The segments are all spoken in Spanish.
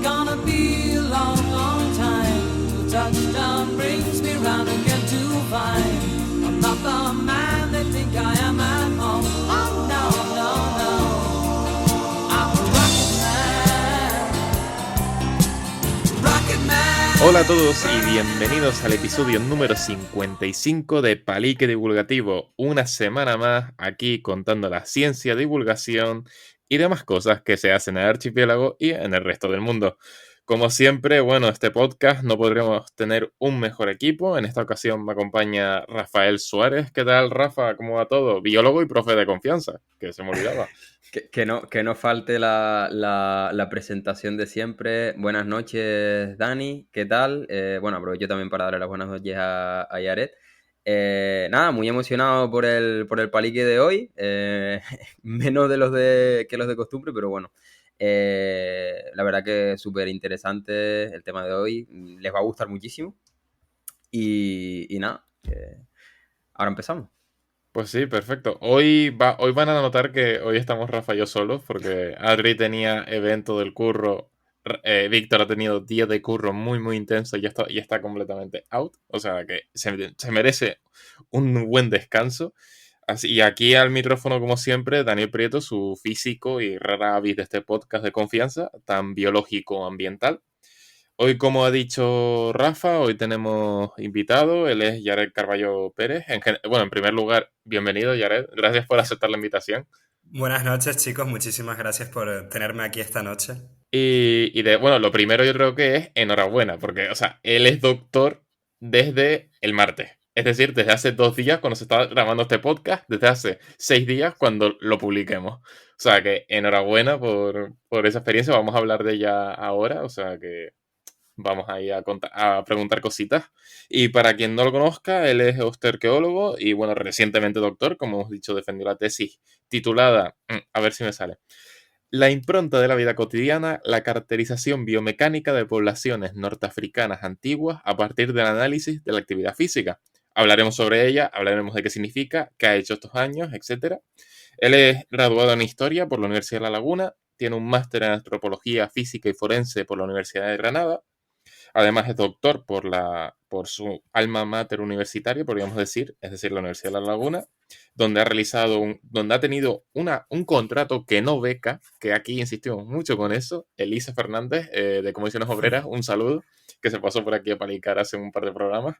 gonna be a long, long time till touchdown brings me round again to find I'm not the man they think I am at home. Oh no, no, no, I'm a rocket man. Hola a todos y bienvenidos al episodio número 55 de Palique Divulgativo. Una semana más aquí contando la ciencia, divulgación y demás cosas que se hacen en el archipiélago y en el resto del mundo. Como siempre, bueno, este podcast no podríamos tener un mejor equipo. En esta ocasión me acompaña Rafael Suárez. ¿Qué tal, Rafa? ¿Cómo va todo? Biólogo y profe de confianza, que se me olvidaba. Que no falte la presentación de siempre. Buenas noches, Dani. ¿Qué tal? Bueno, aprovecho también para darle las buenas noches a Yaret. Nada, muy emocionado por el palique de hoy. Menos que los de costumbre, pero bueno. La verdad que es súper interesante el tema de hoy. Les va a gustar muchísimo. Y nada, ahora empezamos. Pues sí, perfecto. Hoy van a notar que hoy estamos Rafa y yo solos, porque Adri tenía evento del curro, Víctor ha tenido día de curro muy, muy intenso y ya está completamente out. O sea que se merece un buen descanso. Así, y aquí al micrófono, como siempre, Daniel Prieto, su físico y rara avis de este podcast de confianza, tan biológico-ambiental. Hoy, como ha dicho Rafa, hoy tenemos invitado, él es Yared Carballo Pérez. Bueno, en primer lugar, bienvenido, Yared. Gracias por aceptar la invitación. Buenas noches, chicos. Muchísimas gracias por tenerme aquí esta noche. Bueno, lo primero yo creo que es enhorabuena, porque, o sea, él es doctor desde el martes. Es decir, desde hace 2 días cuando se está grabando este podcast, desde hace 6 días cuando lo publiquemos. O sea, que enhorabuena por esa experiencia. Vamos a hablar de ella ahora, o sea que vamos ahí a preguntar cositas. Y para quien no lo conozca, él es osteoarqueólogo y, bueno, recientemente doctor, como hemos dicho, defendió la tesis titulada, a ver si me sale, La impronta de la vida cotidiana, la caracterización biomecánica de poblaciones norteafricanas antiguas a partir del análisis de la actividad física. Hablaremos sobre ella, hablaremos de qué significa, qué ha hecho estos años, etc. Él es graduado en Historia por la Universidad de La Laguna, tiene un máster en Antropología Física y Forense por la Universidad de Granada. Además es doctor por su alma mater universitaria, podríamos decir, es decir, la Universidad de La Laguna, donde ha tenido un contrato que no beca, que aquí insistimos mucho con eso. Elisa Fernández, de Comisiones Obreras, un saludo, que se pasó por aquí a Palicar hace un par de programas,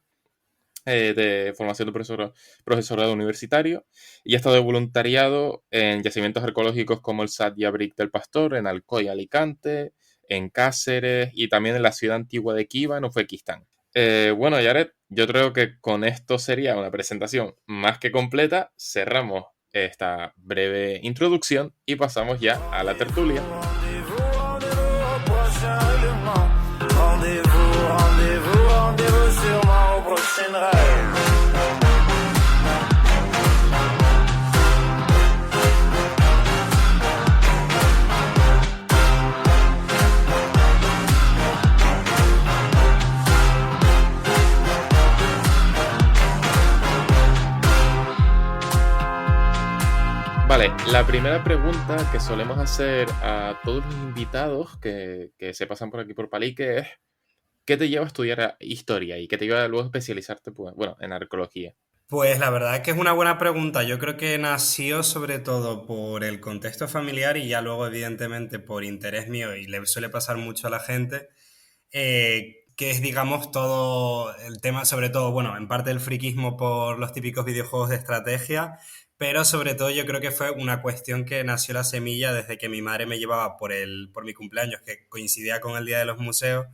de formación de profesorado universitario, y ha estado de voluntariado en yacimientos arqueológicos como el Sat y Abric del Pastor, en Alcoy, Alicante, en Cáceres y también en la ciudad antigua de Kiva, en Uzbekistán. Bueno, Yared, yo creo que con esto sería una presentación más que completa. Cerramos esta breve introducción y pasamos ya a la tertulia. Vale, la primera pregunta que solemos hacer a todos los invitados que se pasan por aquí por Palique es: ¿qué te lleva a estudiar historia y qué te lleva luego a especializarte, pues, bueno, en arqueología? Pues la verdad es que es una buena pregunta. Yo creo que nació sobre todo por el contexto familiar y ya luego, evidentemente, por interés mío, y le suele pasar mucho a la gente, que es, digamos, todo el tema, sobre todo, bueno, en parte el friquismo por los típicos videojuegos de estrategia, pero sobre todo yo creo que fue una cuestión que nació la semilla desde que mi madre me llevaba por mi cumpleaños, que coincidía con el Día de los Museos,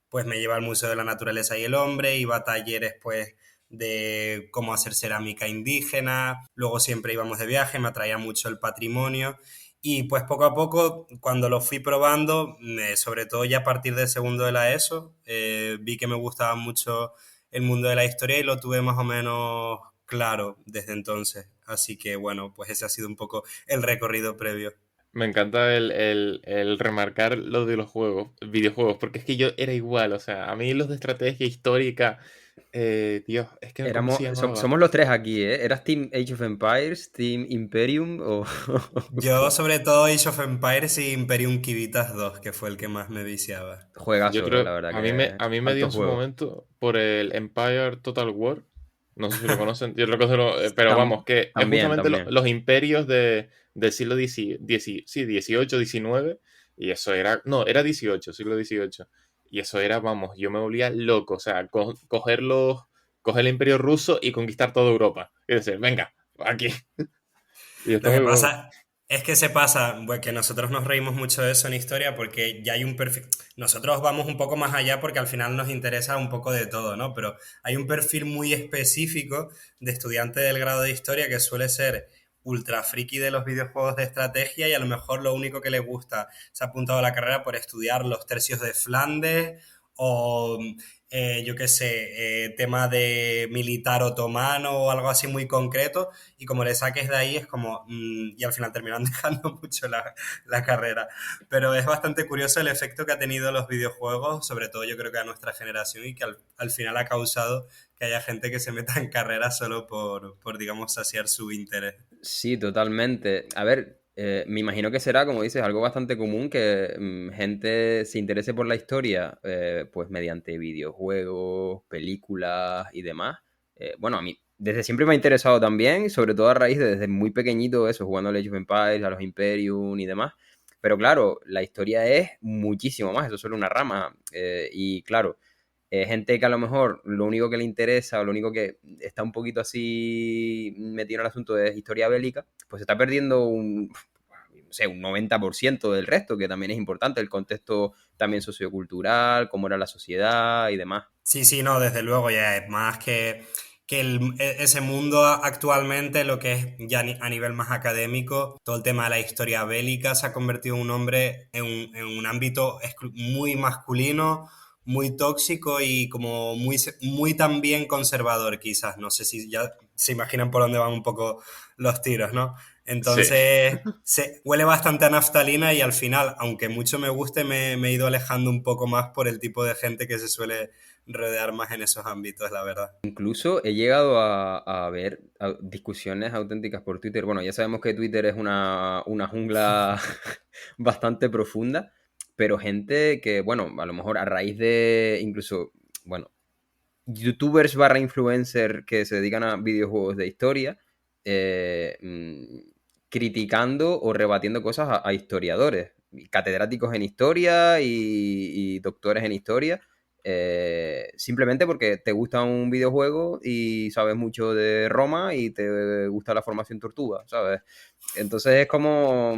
pues me lleva al Museo de la Naturaleza y el Hombre, iba a talleres, pues, de cómo hacer cerámica indígena, luego siempre íbamos de viaje, me atraía mucho el patrimonio y pues poco a poco cuando lo fui probando, sobre todo ya a partir del segundo de la ESO, vi que me gustaba mucho el mundo de la historia y lo tuve más o menos claro desde entonces, así que bueno, pues ese ha sido un poco el recorrido previo. Me encanta el remarcar lo de los juegos, videojuegos, porque es que yo era igual, o sea, a mí los de estrategia histórica, Dios, es que ¿cómo se llamaba? Somos los tres aquí, ¿eh? ¿Eras Team Age of Empires, Team Imperium o...? Yo sobre todo Age of Empires y Imperium Kivitas 2, que fue el que más me viciaba. Yo Juegazo, la creo, verdad a que mí me dio alto en su juego. momento por el Empire Total War. No sé si lo conocen, yo creo que pero vamos, que es También, justamente también. los imperios del siglo sí, 18, 19, y eso era, no, era 18, siglo 18. Y eso era, vamos, yo me volvía loco, o sea, coger el imperio ruso y conquistar toda Europa. Y decir, venga, aquí. Y está Lo que muy bueno. pasa es que se pasa, pues, que nosotros nos reímos mucho de eso en historia porque ya hay un perfil, nosotros vamos un poco más allá porque al final nos interesa un poco de todo, ¿no? Pero hay un perfil muy específico de estudiante del grado de historia que suele ser ultra friki de los videojuegos de estrategia y a lo mejor lo único que le gusta se ha apuntado a la carrera por estudiar los tercios de Flandes o yo qué sé, tema de militar otomano o algo así muy concreto y como le saques de ahí es como, y al final terminan dejando mucho la carrera. Pero es bastante curioso el efecto que ha tenido los videojuegos, sobre todo yo creo que a nuestra generación y que al final ha causado que haya gente que se meta en carrera solo por, digamos, saciar su interés. Sí, totalmente. A ver, me imagino que será, como dices, algo bastante común que gente se interese por la historia, pues mediante videojuegos, películas y demás. Bueno, a mí desde siempre me ha interesado también, sobre todo a raíz de desde muy pequeñito eso, jugando a Age of Empires, a los Imperium y demás. Pero claro, la historia es muchísimo más, eso es solo una rama. Y claro, gente que a lo mejor lo único que le interesa o lo único que está un poquito así metido en el asunto de historia bélica, pues está perdiendo no sé, un 90% del resto, que también es importante, el contexto también sociocultural, cómo era la sociedad y demás. Sí, sí, no, desde luego ya es más que ese mundo actualmente, lo que es ya a nivel más académico, todo el tema de la historia bélica se ha convertido en un hombre en un ámbito muy masculino, muy tóxico y como muy también conservador quizás. No sé si ya se imaginan por dónde van un poco los tiros, ¿no? Sí. Entonces, se huele bastante a naftalina y al final, aunque mucho me guste, me he ido alejando un poco más por el tipo de gente que se suele rodear más en esos ámbitos, la verdad. Incluso he llegado a ver discusiones auténticas por Twitter. Bueno, ya sabemos que Twitter es una jungla bastante profunda, pero gente que, bueno, a lo mejor a raíz de incluso, bueno, youtubers barra influencer que se dedican a videojuegos de historia, eh, mm, criticando o rebatiendo cosas a historiadores, catedráticos en historia y doctores en historia, simplemente porque te gusta un videojuego y sabes mucho de Roma y te gusta la formación tortuga, ¿sabes? Entonces es como...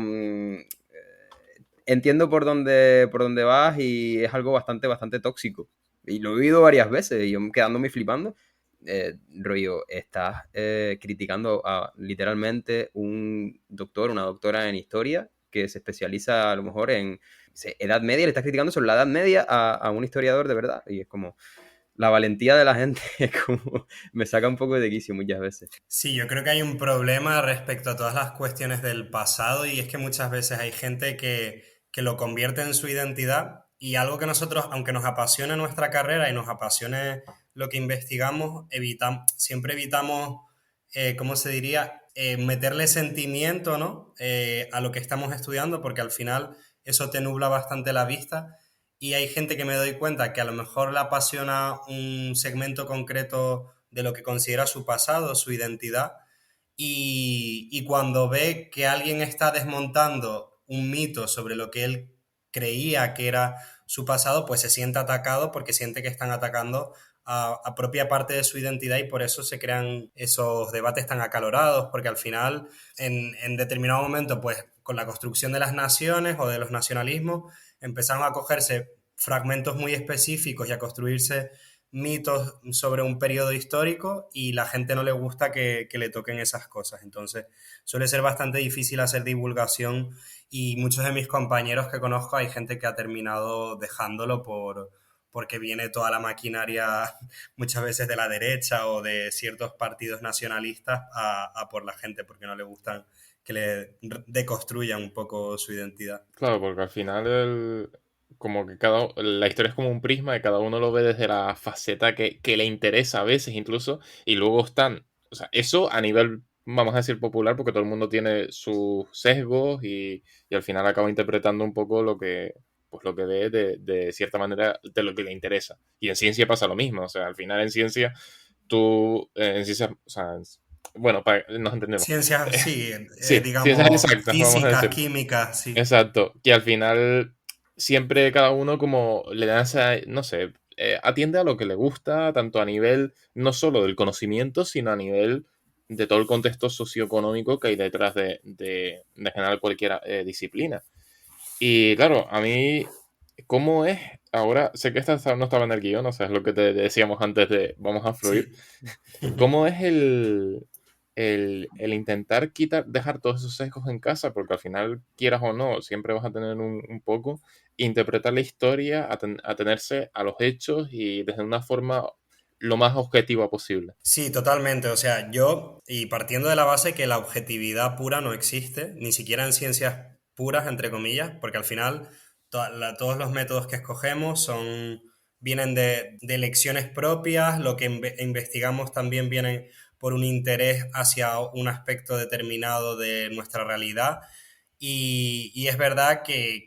entiendo por dónde vas y es algo bastante tóxico. Y lo he oído varias veces y yo quedándome flipando. Rollo, estás criticando a literalmente un doctor, una doctora en historia que se especializa a lo mejor en Edad Media, le estás criticando sobre la Edad Media a un historiador de verdad. Y es como la valentía de la gente, es como me saca un poco de quicio muchas veces. Sí, yo creo que hay un problema respecto a todas las cuestiones del pasado y es que muchas veces hay gente que lo convierte en su identidad y algo que nosotros, aunque nos apasione nuestra carrera y nos apasione lo que investigamos, siempre evitamos, ¿cómo se diría? Meterle sentimiento, ¿no? A lo que estamos estudiando porque al final eso te nubla bastante la vista y hay gente que me doy cuenta que a lo mejor le apasiona un segmento concreto de lo que considera su pasado, su identidad, y cuando ve que alguien está desmontando un mito sobre lo que él creía que era su pasado, pues se siente atacado porque siente que están atacando a propia parte de su identidad y por eso se crean esos debates tan acalorados, porque al final, en determinado momento, pues con la construcción de las naciones o de los nacionalismos, empezaron a cogerse fragmentos muy específicos y a construirse mitos sobre un periodo histórico y la gente no le gusta que le toquen esas cosas. Entonces suele ser bastante difícil hacer divulgación y muchos de mis compañeros que conozco hay gente que ha terminado dejándolo porque viene toda la maquinaria muchas veces de la derecha o de ciertos partidos nacionalistas a por la gente, porque no le gustan que le deconstruyan un poco su identidad. Claro, porque al final como que la historia es como un prisma y cada uno lo ve desde la faceta que le interesa a veces incluso, y luego están, o sea, eso a nivel, vamos a decir, popular, porque todo el mundo tiene sus sesgos y al final acaba interpretando un poco pues lo que ve de cierta manera de lo que le interesa. Y en ciencia pasa lo mismo, o sea, al final en ciencia, en ciencia, o sea, bueno, nos entendemos. Ciencias, sí, Sí, ciencias digamos, exactas, vamos a físicas, decir. químicas, sí. Exacto, que al final siempre cada uno como le da esa, no sé, atiende a lo que le gusta, tanto a nivel no solo del conocimiento, sino a nivel de todo el contexto socioeconómico que hay detrás de generar cualquier disciplina. Y claro, a mí, ¿cómo es? Ahora, sé que esta no estaba en el guión, o sea, es lo que te decíamos antes de vamos a fluir. Sí. ¿Cómo es el intentar dejar todos esos sesgos en casa? Porque al final, quieras o no, siempre vas a tener un poco, interpretar la historia, atenerse a los hechos y desde una forma lo más objetiva posible. Sí, totalmente. O sea, yo, y partiendo de la base que la objetividad pura no existe, ni siquiera en ciencias puras, entre comillas, porque al final todos los métodos que escogemos vienen de lecciones propias, lo que investigamos también viene por un interés hacia un aspecto determinado de nuestra realidad. Y es verdad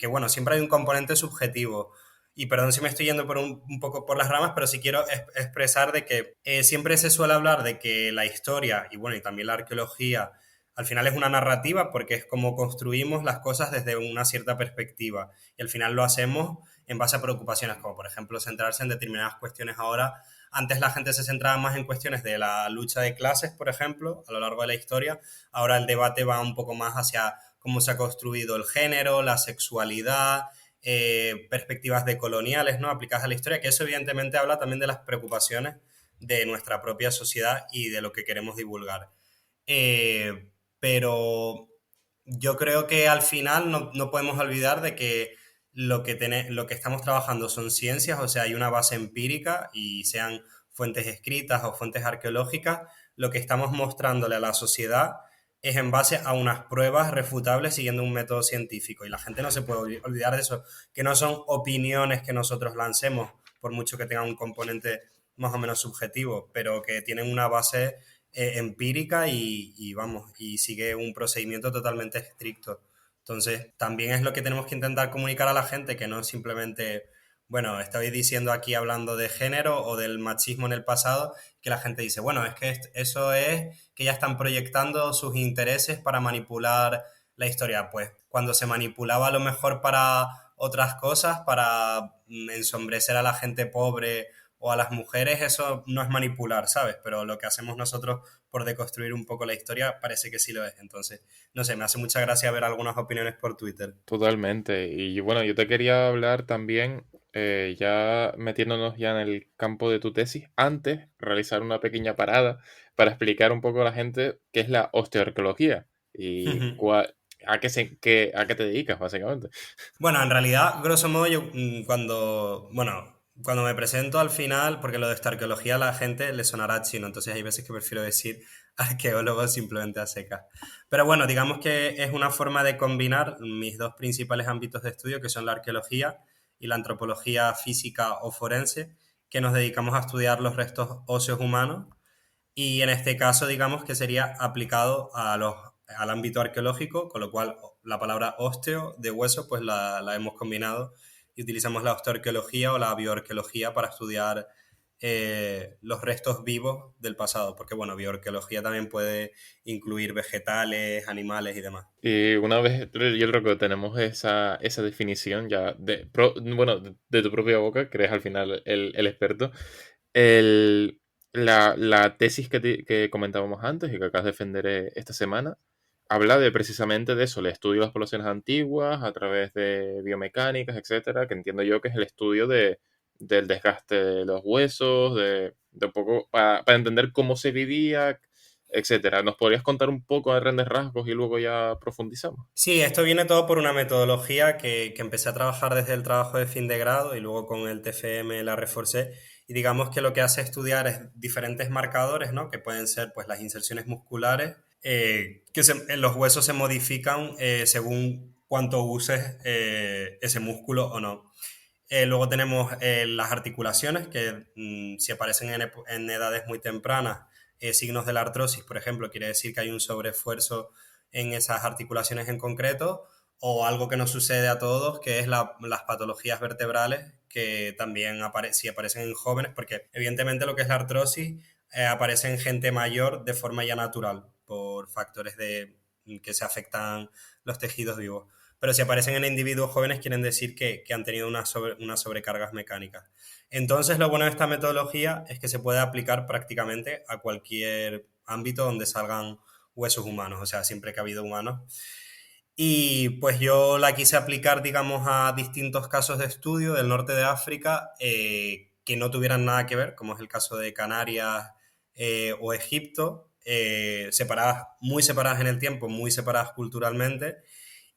bueno, siempre hay un componente subjetivo. Y perdón si me estoy yendo por un poco por las ramas, pero sí quiero expresar de que siempre se suele hablar de que la historia y bueno, y también la arqueología al final es una narrativa porque es como construimos las cosas desde una cierta perspectiva y al final lo hacemos en base a preocupaciones como por ejemplo centrarse en determinadas cuestiones ahora. Antes la gente se centraba más en cuestiones de la lucha de clases, por ejemplo, a lo largo de la historia. Ahora el debate va un poco más hacia cómo se ha construido el género, la sexualidad, perspectivas decoloniales, ¿no? Aplicadas a la historia, que eso evidentemente habla también de las preocupaciones de nuestra propia sociedad y de lo que queremos divulgar. Pero yo creo que al final no podemos olvidar de que lo que estamos trabajando son ciencias, o sea, hay una base empírica y sean fuentes escritas o fuentes arqueológicas, lo que estamos mostrándole a la sociedad es en base a unas pruebas refutables siguiendo un método científico. Y la gente no se puede olvidar de eso, que no son opiniones que nosotros lancemos, por mucho que tengan un componente más o menos subjetivo, pero que tienen una base empírica vamos, y sigue un procedimiento totalmente estricto. Entonces, también es lo que tenemos que intentar comunicar a la gente, que no es simplemente, bueno, estoy diciendo aquí hablando de género o del machismo en el pasado, que la gente dice, bueno, es que eso es que ya están proyectando sus intereses para manipular la historia. Pues cuando se manipulaba a lo mejor para otras cosas, para ensombrecer a la gente pobre o a las mujeres, eso no es manipular, ¿sabes? Pero lo que hacemos nosotros por deconstruir un poco la historia parece que sí lo es. Entonces, no sé, me hace mucha gracia ver algunas opiniones por Twitter. Totalmente. Y bueno, yo te quería hablar también, ya metiéndonos ya en el campo de tu tesis, antes realizar una pequeña parada para explicar un poco a la gente qué es la osteoarqueología y a qué te dedicas, básicamente. Bueno, en realidad, grosso modo, yo cuando me presento al final, porque lo de esta arqueología a la gente le sonará chino, entonces hay veces que prefiero decir arqueólogo simplemente a secas. Pero bueno, digamos que es una forma de combinar mis dos principales ámbitos de estudio, que son la arqueología y la antropología física o forense, que nos dedicamos a estudiar los restos óseos humanos y en este caso, digamos que sería aplicado al ámbito arqueológico, con lo cual la palabra osteo de hueso, pues la hemos combinado y utilizamos la osteoarqueología o la bioarqueología para estudiar los restos vivos del pasado, porque bueno, bioarqueología también puede incluir vegetales, animales y demás. Y una vez, yo creo que tenemos esa definición ya bueno, de tu propia boca, que eres al final el experto. El, la tesis que comentábamos antes y que acabas de defender esta semana habla de precisamente de eso, el estudio de las poblaciones antiguas a través de biomecánicas, etcétera, que entiendo yo que es el estudio del desgaste de los huesos, de un poco para entender cómo se vivía, etcétera. ¿Nos podrías contar un poco a grandes rasgos y luego ya profundizamos? Sí, esto viene todo por una metodología que empecé a trabajar desde el trabajo de fin de grado y luego con el TFM la reforcé. Y digamos que lo que hace estudiar es diferentes marcadores, ¿no? Que pueden ser pues las inserciones musculares, en los huesos se modifican según cuánto uses ese músculo o no. Luego tenemos las articulaciones, que si aparecen en edades muy tempranas, signos de la artrosis, por ejemplo, quiere decir que hay un sobreesfuerzo en esas articulaciones en concreto, o algo que nos sucede a todos, que es las patologías vertebrales, que también si aparecen en jóvenes, porque evidentemente lo que es la artrosis aparece en gente mayor de forma ya natural, por factores que se afectan los tejidos vivos. Pero si aparecen en individuos jóvenes quieren decir que han tenido unas sobrecargas mecánicas. Entonces, lo bueno de esta metodología es que se puede aplicar prácticamente a cualquier ámbito donde salgan huesos humanos, o sea, siempre que ha habido humanos. Y pues yo la quise aplicar, digamos, a distintos casos de estudio del norte de África que no tuvieran nada que ver, como es el caso de Canarias o Egipto, muy separadas en el tiempo, muy separadas culturalmente,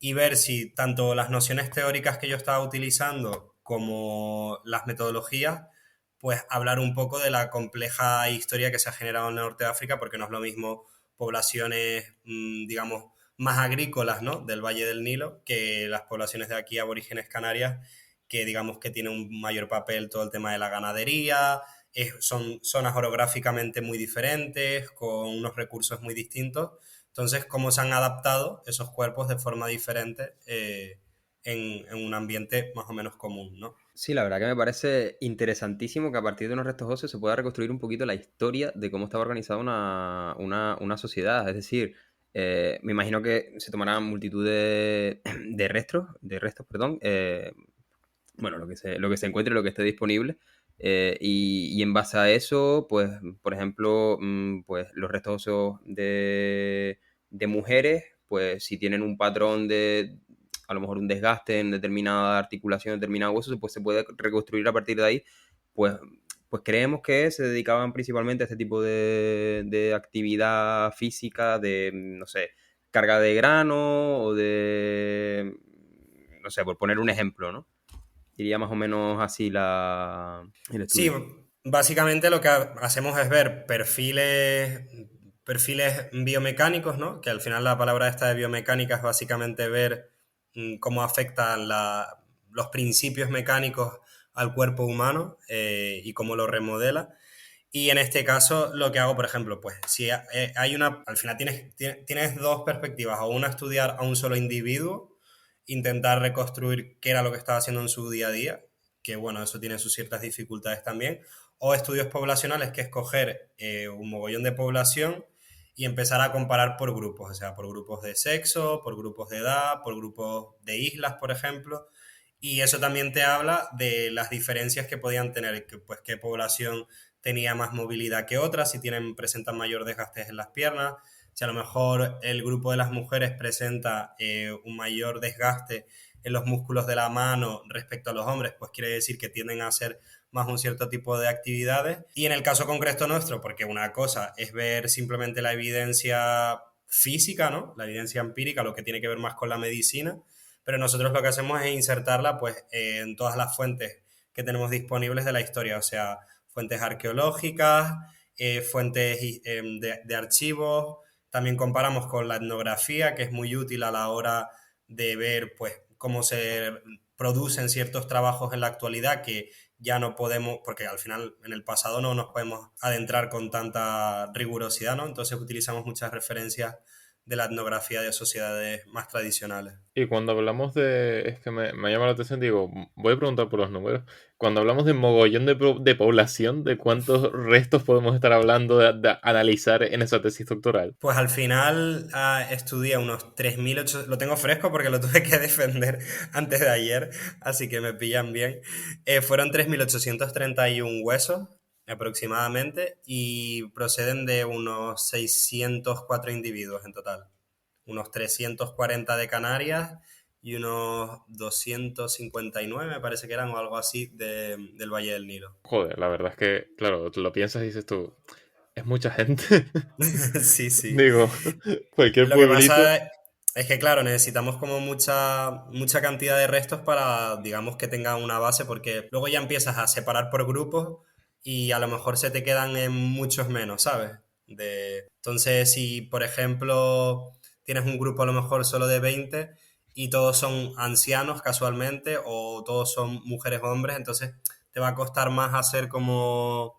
y ver si tanto las nociones teóricas que yo estaba utilizando como las metodologías, pues hablar un poco de la compleja historia que se ha generado en el norte de África, porque no es lo mismo poblaciones, digamos, más agrícolas, ¿no? Del Valle del Nilo, que las poblaciones de aquí, aborígenes canarias, que digamos que tiene un mayor papel todo el tema de la ganadería, son zonas orográficamente muy diferentes, con unos recursos muy distintos. Entonces, cómo se han adaptado esos cuerpos de forma diferente en un ambiente más o menos común, ¿no? Sí, la verdad que me parece interesantísimo que a partir de unos restos óseos se pueda reconstruir un poquito la historia de cómo estaba organizada una sociedad. Es decir, me imagino que se tomarán multitud de restos, perdón, bueno, lo que se encuentre, lo que esté disponible. Y en base a eso, pues, por ejemplo, pues los restos óseos de mujeres, pues si tienen un patrón a lo mejor un desgaste en determinada articulación, determinado hueso, pues se puede reconstruir a partir de ahí, pues, pues creemos que se dedicaban principalmente a este tipo de actividad física, de, no sé, carga de grano o de, no sé, por poner un ejemplo, ¿no? Iría más o menos así el Sí, estudio. básicamente lo que hacemos es ver perfiles biomecánicos, ¿no? Que al final la palabra esta de biomecánica es básicamente ver cómo afectan los principios mecánicos al cuerpo humano y cómo lo remodela. Y en este caso lo que hago, por ejemplo, pues si al final tienes dos perspectivas, o una estudiar a un solo individuo, intentar reconstruir qué era lo que estaba haciendo en su día a día, que bueno, eso tiene sus ciertas dificultades también, o estudios poblacionales, que es coger un mogollón de población y empezar a comparar por grupos, o sea, por grupos de sexo, por grupos de edad, por grupos de islas, por ejemplo, y eso también te habla de las diferencias que podían tener, que, pues qué población tenía más movilidad que otras, si presentan mayor desgastes en las piernas, si a lo mejor el grupo de las mujeres presenta un mayor desgaste en los músculos de la mano respecto a los hombres, pues quiere decir que tienden a hacer más un cierto tipo de actividades. Y en el caso concreto nuestro, porque una cosa es ver simplemente la evidencia física, ¿no? La evidencia empírica, lo que tiene que ver más con la medicina, pero nosotros lo que hacemos es insertarla pues en todas las fuentes que tenemos disponibles de la historia, o sea, fuentes arqueológicas, fuentes de archivos, también comparamos con la etnografía, que es muy útil a la hora de ver pues cómo se producen ciertos trabajos en la actualidad que ya no podemos, porque al final en el pasado no nos podemos adentrar con tanta rigurosidad, ¿no? Entonces utilizamos muchas referencias de la etnografía de sociedades más tradicionales. Y cuando hablamos de, es que me llama la atención, digo, voy a preguntar por los números. Cuando hablamos de mogollón de población, ¿de cuántos restos podemos estar hablando de analizar en esa tesis doctoral? Pues al final estudié unos 3.800, lo tengo fresco porque lo tuve que defender antes de ayer, así que me pillan bien. Fueron 3.831 huesos aproximadamente y proceden de unos 604 individuos en total. Unos 340 de Canarias y unos 259 me parece que eran o algo así del Valle del Nilo. Joder, la verdad es que, claro, tú lo piensas y dices tú, Es mucha gente. Sí, sí. Digo, cualquier Lo que pueblito. pasa es que, claro, necesitamos como mucha cantidad de restos para, digamos, que tenga una base, porque luego ya empiezas a separar por grupos y a lo mejor se te quedan en muchos menos, ¿sabes? Entonces, si, por ejemplo, tienes un grupo a lo mejor solo de 20 y todos son ancianos casualmente o todos son mujeres o hombres, entonces te va a costar más hacer como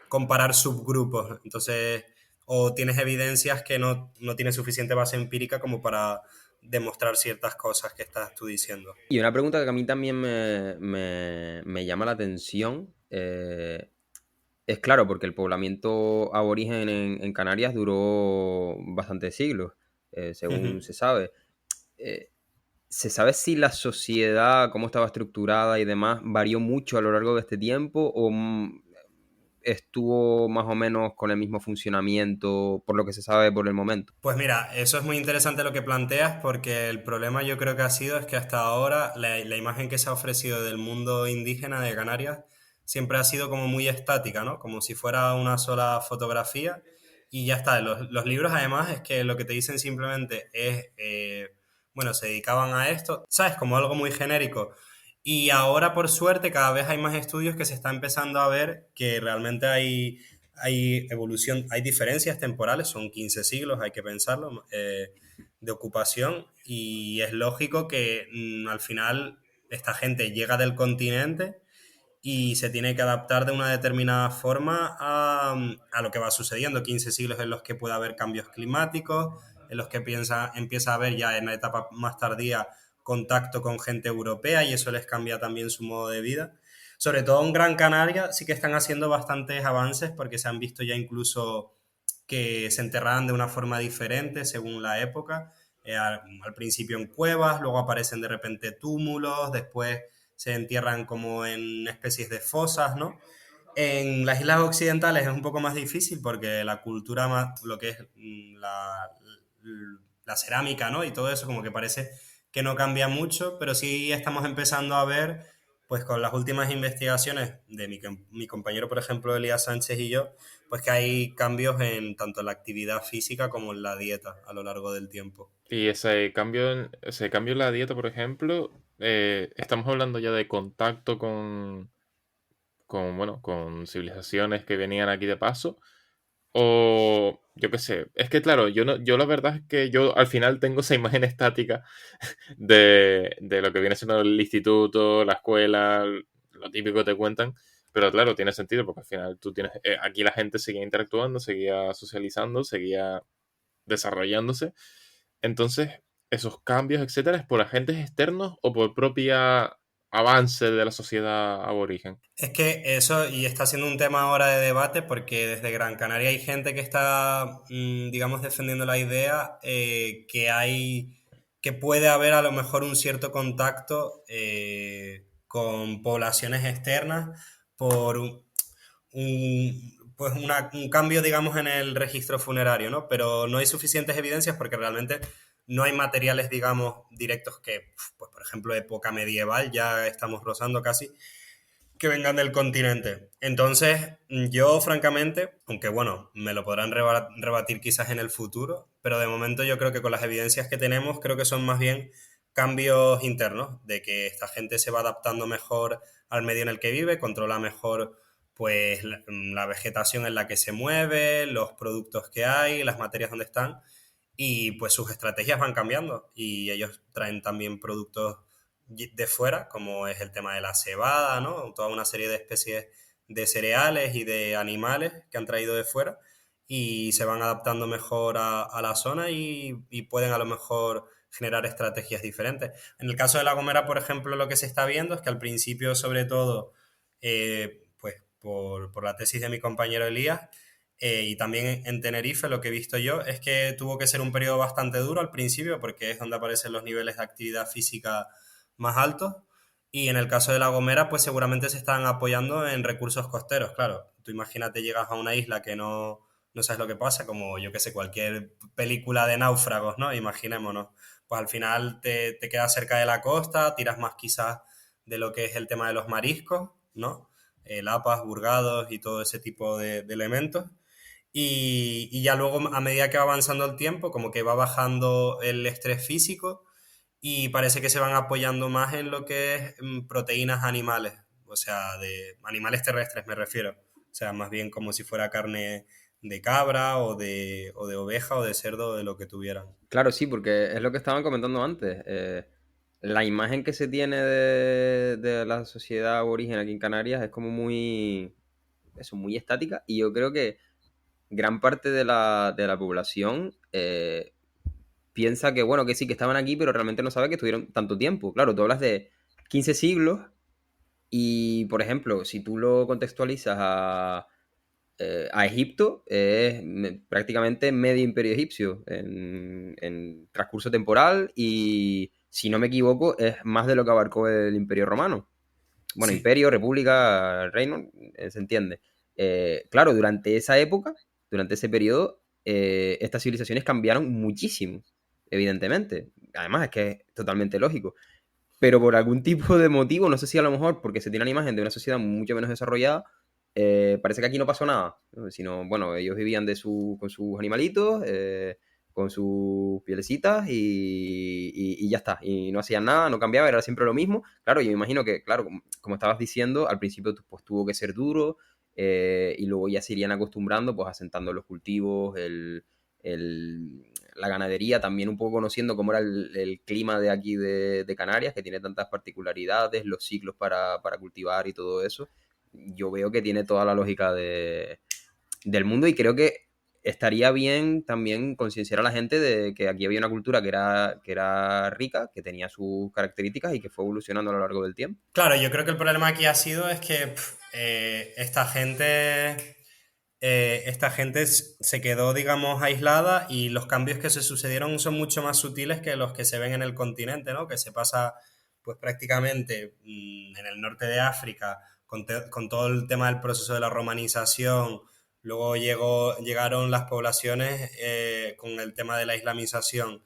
comparar subgrupos. Entonces, o tienes evidencias que no tienes suficiente base empírica como para demostrar ciertas cosas que estás tú diciendo. Y una pregunta que a mí también me llama la atención, es claro, porque el poblamiento aborigen en Canarias duró bastantes siglos, según se sabe. Eh, ¿Se sabe si la sociedad, cómo estaba estructurada y demás, varió mucho a lo largo de este tiempo o estuvo más o menos con el mismo funcionamiento por lo que se sabe por el momento? Pues mira, eso es muy interesante lo que planteas porque el problema yo creo que ha sido es que hasta ahora la imagen que se ha ofrecido del mundo indígena de Canarias siempre ha sido como muy estática, ¿no? Como si fuera una sola fotografía y ya está. Los libros además es que lo que te dicen simplemente es, bueno, se dedicaban a esto, ¿sabes? Como algo muy genérico. Y ahora por suerte cada vez hay más estudios que se está empezando a ver que realmente hay evolución, hay diferencias temporales, son 15 siglos, hay que pensarlo, de ocupación, y es lógico que al final esta gente llega del continente y se tiene que adaptar de una determinada forma a lo que va sucediendo. 15 siglos en los que puede haber cambios climáticos, en los que empieza a haber ya en la etapa más tardía contacto con gente europea y eso les cambia también su modo de vida. Sobre todo en Gran Canaria sí que están haciendo bastantes avances porque se han visto ya incluso que se enterraban de una forma diferente según la época. Al principio en cuevas, luego aparecen de repente túmulos, después se entierran como en especies de fosas, ¿no? En las islas occidentales es un poco más difícil porque la cultura más, lo que es la cerámica, ¿no? Y todo eso como que parece que no cambia mucho, pero sí estamos empezando a ver, pues con las últimas investigaciones de mi compañero, por ejemplo, Elías Sánchez y yo, pues que hay cambios en tanto en la actividad física como en la dieta a lo largo del tiempo. Y ese cambio en la dieta, por ejemplo, estamos hablando ya de contacto bueno, con civilizaciones que venían aquí de paso. O yo qué sé. Es que claro, yo no, yo la verdad es que yo al final tengo esa imagen estática de lo que viene siendo el instituto, la escuela, lo típico que te cuentan. Pero claro, tiene sentido porque al final tú tienes. Aquí la gente seguía interactuando, seguía socializando, seguía desarrollándose. Entonces, esos cambios, etcétera, ¿es por agentes externos o por propia avance de la sociedad aborigen? Es que eso, y está siendo un tema ahora de debate, porque desde Gran Canaria hay gente que está, digamos, defendiendo la idea que puede haber a lo mejor un cierto contacto con poblaciones externas por pues un cambio, digamos, en el registro funerario, ¿no? Pero no hay suficientes evidencias porque realmente no hay materiales, digamos, directos que, pues, por ejemplo, época medieval, ya estamos rozando casi que vengan del continente. Entonces, yo francamente, aunque bueno, me lo podrán rebatir quizás en el futuro, pero de momento yo creo que con las evidencias que tenemos, creo que son más bien cambios internos, de que esta gente se va adaptando mejor al medio en el que vive, controla mejor pues la vegetación en la que se mueve, los productos que hay, las materias donde están, y pues sus estrategias van cambiando y ellos traen también productos de fuera, como es el tema de la cebada, ¿no? Toda una serie de especies de cereales y de animales que han traído de fuera y se van adaptando mejor a la zona y pueden a lo mejor generar estrategias diferentes. En el caso de La Gomera, por ejemplo, lo que se está viendo es que al principio, sobre todo, pues por la tesis de mi compañero Elías, y también en Tenerife lo que he visto yo es que tuvo que ser un periodo bastante duro al principio porque es donde aparecen los niveles de actividad física más altos. Y en el caso de La Gomera, pues seguramente se están apoyando en recursos costeros. Claro, tú imagínate llegas a una isla que no sabes lo que pasa, como yo que sé, cualquier película de náufragos, ¿no? Imaginémonos. Pues al final te quedas cerca de la costa, tiras más quizás de lo que es el tema de los mariscos, ¿no? Lapas, burgados y todo ese tipo de elementos y ya luego a medida que va avanzando el tiempo, como que va bajando el estrés físico y parece que se van apoyando más en lo que es proteínas animales, o sea, de animales terrestres me refiero, o sea, más bien como si fuera carne de cabra o de oveja o de cerdo, de lo que tuvieran. Claro, sí, porque es lo que estaban comentando antes. La imagen que se tiene de la sociedad aborigen aquí en Canarias es como muy, eso, muy estática, y yo creo que gran parte de la población piensa que, bueno, que sí, que estaban aquí, pero realmente no sabe que estuvieron tanto tiempo. Claro, tú hablas de 15 siglos y, por ejemplo, si tú lo contextualizas a Egipto, es prácticamente medio imperio egipcio en transcurso temporal y, si no me equivoco, es más de lo que abarcó el imperio romano. Bueno, Sí, imperio, república, reino, se entiende. Claro, durante esa época, durante ese periodo, estas civilizaciones cambiaron muchísimo, evidentemente. Además, es que es totalmente lógico. Pero por algún tipo de motivo, no sé si a lo mejor porque se tiene la imagen de una sociedad mucho menos desarrollada, parece que aquí no pasó nada, ¿no? Sino, bueno, ellos vivían con sus animalitos, con sus pielecitas y ya está. Y no hacían nada, no cambiaba, era siempre lo mismo. Claro, yo me imagino que, claro, como estabas diciendo, al principio pues tuvo que ser duro, y luego ya se irían acostumbrando, pues asentando los cultivos, la ganadería, también un poco conociendo cómo era el clima de aquí de Canarias, que tiene tantas particularidades, los ciclos para cultivar y todo eso. Yo veo que tiene toda la lógica del mundo, y creo que estaría bien también concienciar a la gente de que aquí había una cultura que era rica, que tenía sus características y que fue evolucionando a lo largo del tiempo. claro, yo creo que el problema aquí ha sido es que esta gente se quedó, digamos, aislada y los cambios que se sucedieron son mucho más sutiles que los que se ven en el continente, ¿no? Que se pasa, pues prácticamente en el norte de África con todo el tema del proceso de la romanización. Luego llegaron las poblaciones con el tema de la islamización,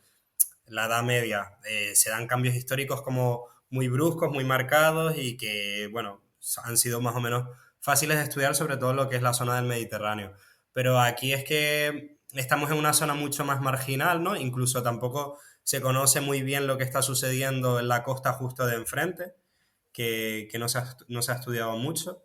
la Edad Media. Se dan cambios históricos como muy bruscos, muy marcados y que, bueno, han sido más o menos fáciles de estudiar, sobre todo lo que es la zona del Mediterráneo. Pero aquí es que estamos en una zona mucho más marginal, ¿no? Incluso tampoco se conoce muy bien lo que está sucediendo en la costa justo de enfrente, que no se ha estudiado mucho.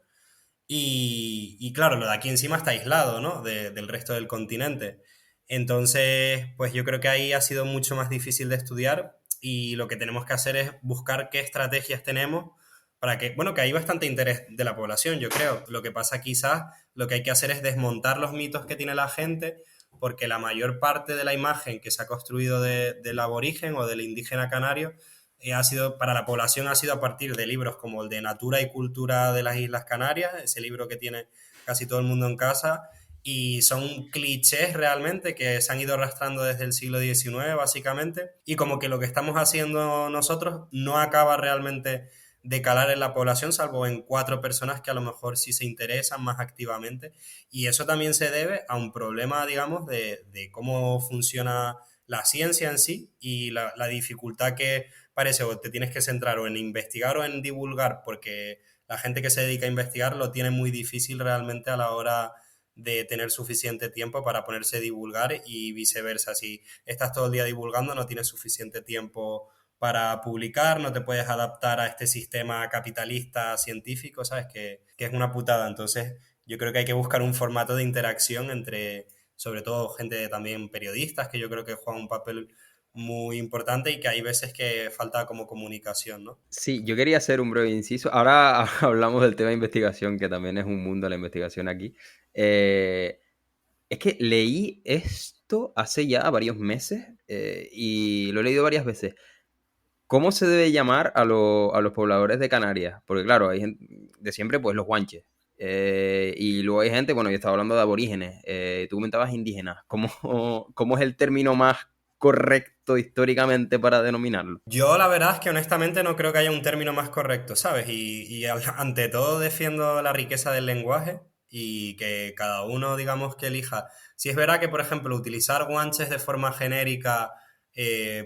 Y claro, lo de aquí encima está aislado, ¿no? Del resto del continente. Entonces, pues yo creo que ahí ha sido mucho más difícil de estudiar y lo que tenemos que hacer es buscar qué estrategias tenemos para que, bueno, que hay bastante interés de la población, yo creo. Lo que pasa quizás, lo que hay que hacer es desmontar los mitos que tiene la gente, porque la mayor parte de la imagen que se ha construido del aborigen o del indígena canario ha sido, para la población ha sido a partir de libros como el de Natura y Cultura de las Islas Canarias, ese libro que tiene casi todo el mundo en casa, y son clichés realmente que se han ido arrastrando desde el siglo XIX básicamente, y como que lo que estamos haciendo nosotros no acaba realmente de calar en la población, salvo en 4 personas que a lo mejor sí se interesan más activamente, y eso también se debe a un problema, digamos, de cómo funciona la ciencia en sí y la dificultad que parece o te tienes que centrar o en investigar o en divulgar, porque la gente que se dedica a investigar lo tiene muy difícil realmente a la hora de tener suficiente tiempo para ponerse a divulgar y viceversa. Si estás todo el día divulgando, no tienes suficiente tiempo para publicar, no te puedes adaptar a este sistema capitalista científico, ¿sabes? Que es una putada. Entonces, yo creo que hay que buscar un formato de interacción entre, sobre todo, gente también periodistas, que yo creo que juegan un papel muy importante y que hay veces que falta como comunicación, ¿no? Sí, yo quería hacer un breve inciso. Ahora hablamos del tema de investigación, que también es un mundo la investigación aquí. Eh, es que leí esto hace ya varios meses, y lo he leído varias veces. ¿Cómo se debe llamar a los pobladores de Canarias? Porque claro, hay gente de siempre, pues los guanches. Y luego hay gente, bueno, yo estaba hablando de aborígenes, tú comentabas indígenas. ¿Cómo es el término más correcto históricamente para denominarlo? Yo la verdad es que honestamente no creo que haya un término más correcto, ¿sabes? Ante todo defiendo la riqueza del lenguaje y que cada uno, digamos, que elija. Si es verdad que, por ejemplo, utilizar guanches de forma genérica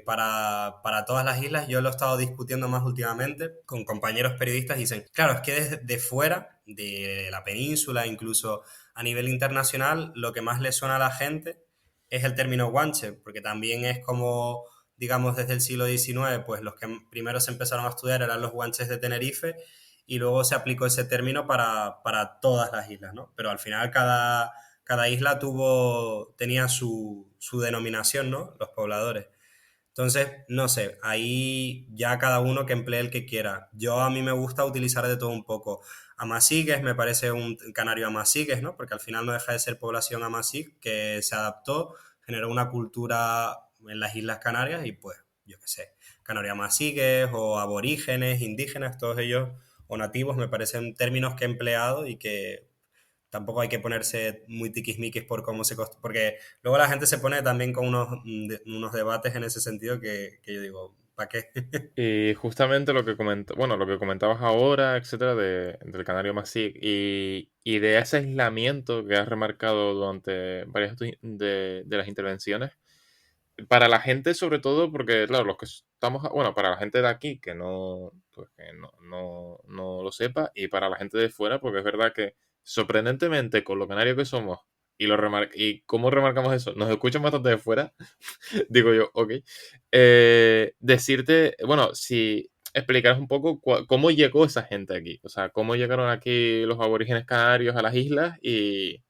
para todas las islas, yo lo he estado discutiendo más últimamente con compañeros periodistas y dicen, claro, es que desde fuera, de la península, incluso a nivel internacional lo que más le suena a la gente es el término guanche, porque también es como, digamos, desde el siglo XIX, pues los que primero se empezaron a estudiar eran los guanches de Tenerife y luego se aplicó ese término para todas las islas, ¿no? Pero al final cada isla tenía su denominación, ¿no? Los pobladores. Entonces, no sé, ahí ya cada uno que emplee el que quiera. A mí me gusta utilizar de todo un poco. Amasigues me parece un canario amasigues, ¿no? Porque al final no deja de ser población amasig que se adaptó, generó una cultura en las Islas Canarias y pues, yo qué sé, canario amasigues o aborígenes, indígenas, todos ellos, o nativos, me parecen términos que he empleado y que tampoco hay que ponerse muy tiquismiquis por cómo porque luego la gente se pone también con unos debates en ese sentido que yo digo, ¿para qué? Y justamente lo que comentabas ahora, etcétera, del Canario Masic y de ese aislamiento que has remarcado durante varias de las intervenciones, para la gente sobre todo, porque claro, los que estamos, bueno, para la gente de aquí que no, pues que no lo sepa, y para la gente de fuera, porque es verdad que sorprendentemente con lo canario que somos y cómo remarcamos eso, nos escuchan bastante de fuera, digo yo, ok. Decirte, bueno, si explicaras un poco cómo llegó esa gente aquí, o sea, cómo llegaron aquí los aborígenes canarios a las islas y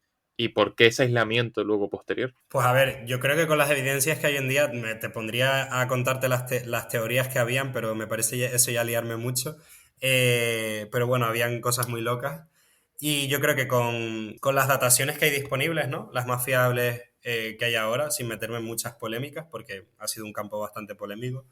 por qué ese aislamiento luego posterior. Pues a ver, yo creo que con las evidencias que hay en día te pondría a contarte las teorías que habían, pero me parece eso ya liarme mucho. Pero bueno, habían cosas muy locas. Y yo creo que con las dataciones que hay disponibles, ¿no? Las más fiables que hay ahora, sin meterme en muchas polémicas, porque ha sido un campo bastante polémico,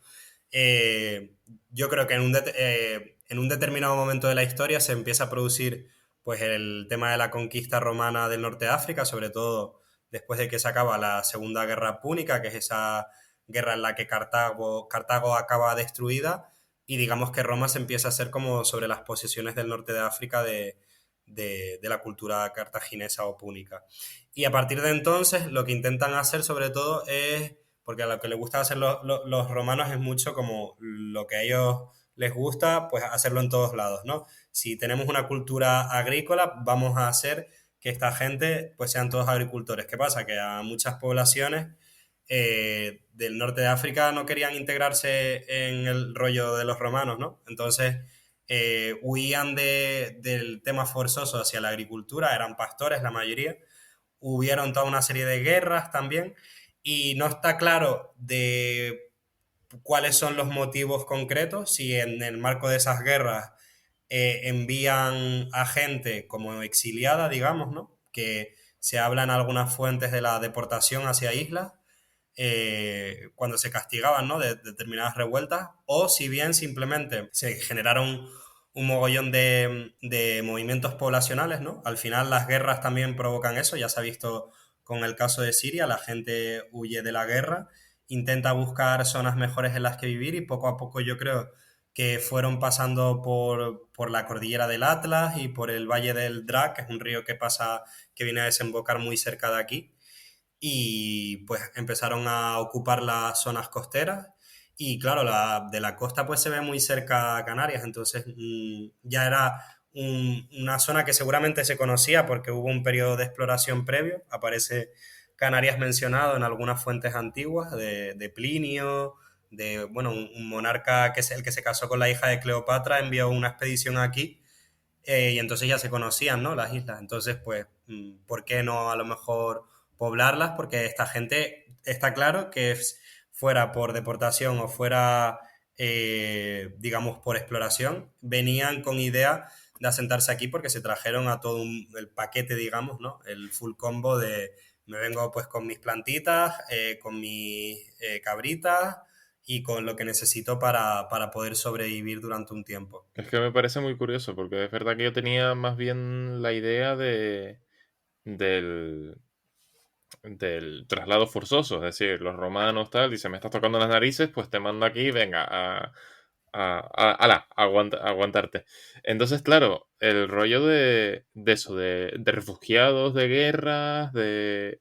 eh, yo creo que en un determinado momento de la historia se empieza a producir pues el tema de la conquista romana del norte de África, sobre todo después de que se acaba la Segunda Guerra Púnica, que es esa guerra en la que Cartago acaba destruida y digamos que Roma se empieza a hacer como sobre las posesiones del norte de África de la cultura cartaginesa o púnica. Y a partir de entonces lo que intentan hacer sobre todo es, porque a lo que les gusta hacer los romanos es mucho como lo que a ellos les gusta, pues hacerlo en todos lados, ¿no? Si tenemos una cultura agrícola, vamos a hacer que esta gente pues sean todos agricultores. ¿Qué pasa? Que a muchas poblaciones del norte de África no querían integrarse en el rollo de los romanos, ¿no? Entonces huían del tema forzoso hacia la agricultura, eran pastores la mayoría, hubieron toda una serie de guerras también y no está claro de cuáles son los motivos concretos, si en el marco de esas guerras envían a gente como exiliada, digamos, ¿no? Que se habla en algunas fuentes de la deportación hacia islas, cuando se castigaban, ¿no? De determinadas revueltas, o si bien simplemente se generaron un mogollón de movimientos poblacionales, ¿no? Al final las guerras también provocan eso, ya se ha visto con el caso de Siria, la gente huye de la guerra, intenta buscar zonas mejores en las que vivir y poco a poco yo creo que fueron pasando por la cordillera del Atlas y por el valle del Drac, que es un río que viene a desembocar muy cerca de aquí, y pues empezaron a ocupar las zonas costeras y claro, de la costa pues se ve muy cerca a Canarias, entonces ya era una zona que seguramente se conocía porque hubo un periodo de exploración previo, aparece Canarias mencionado en algunas fuentes antiguas de Plinio, de, bueno, un monarca que es el que se casó con la hija de Cleopatra, envió una expedición aquí y entonces ya se conocían, ¿no? Las islas. Entonces, pues, ¿por qué no a lo mejor poblarlas? Porque esta gente está claro que fuera por deportación o fuera, digamos, por exploración, venían con idea de asentarse aquí porque se trajeron a todo el paquete, digamos, ¿no? El full combo de me vengo pues con mis plantitas, con mis cabritas y con lo que necesito para poder sobrevivir durante un tiempo. Es que me parece muy curioso, porque es verdad que yo tenía más bien la idea del, del traslado forzoso, es decir, los romanos tal, dice, me estás tocando las narices, pues te mando aquí, venga, aguantarte. Entonces, claro, el rollo de eso, de refugiados, de guerras,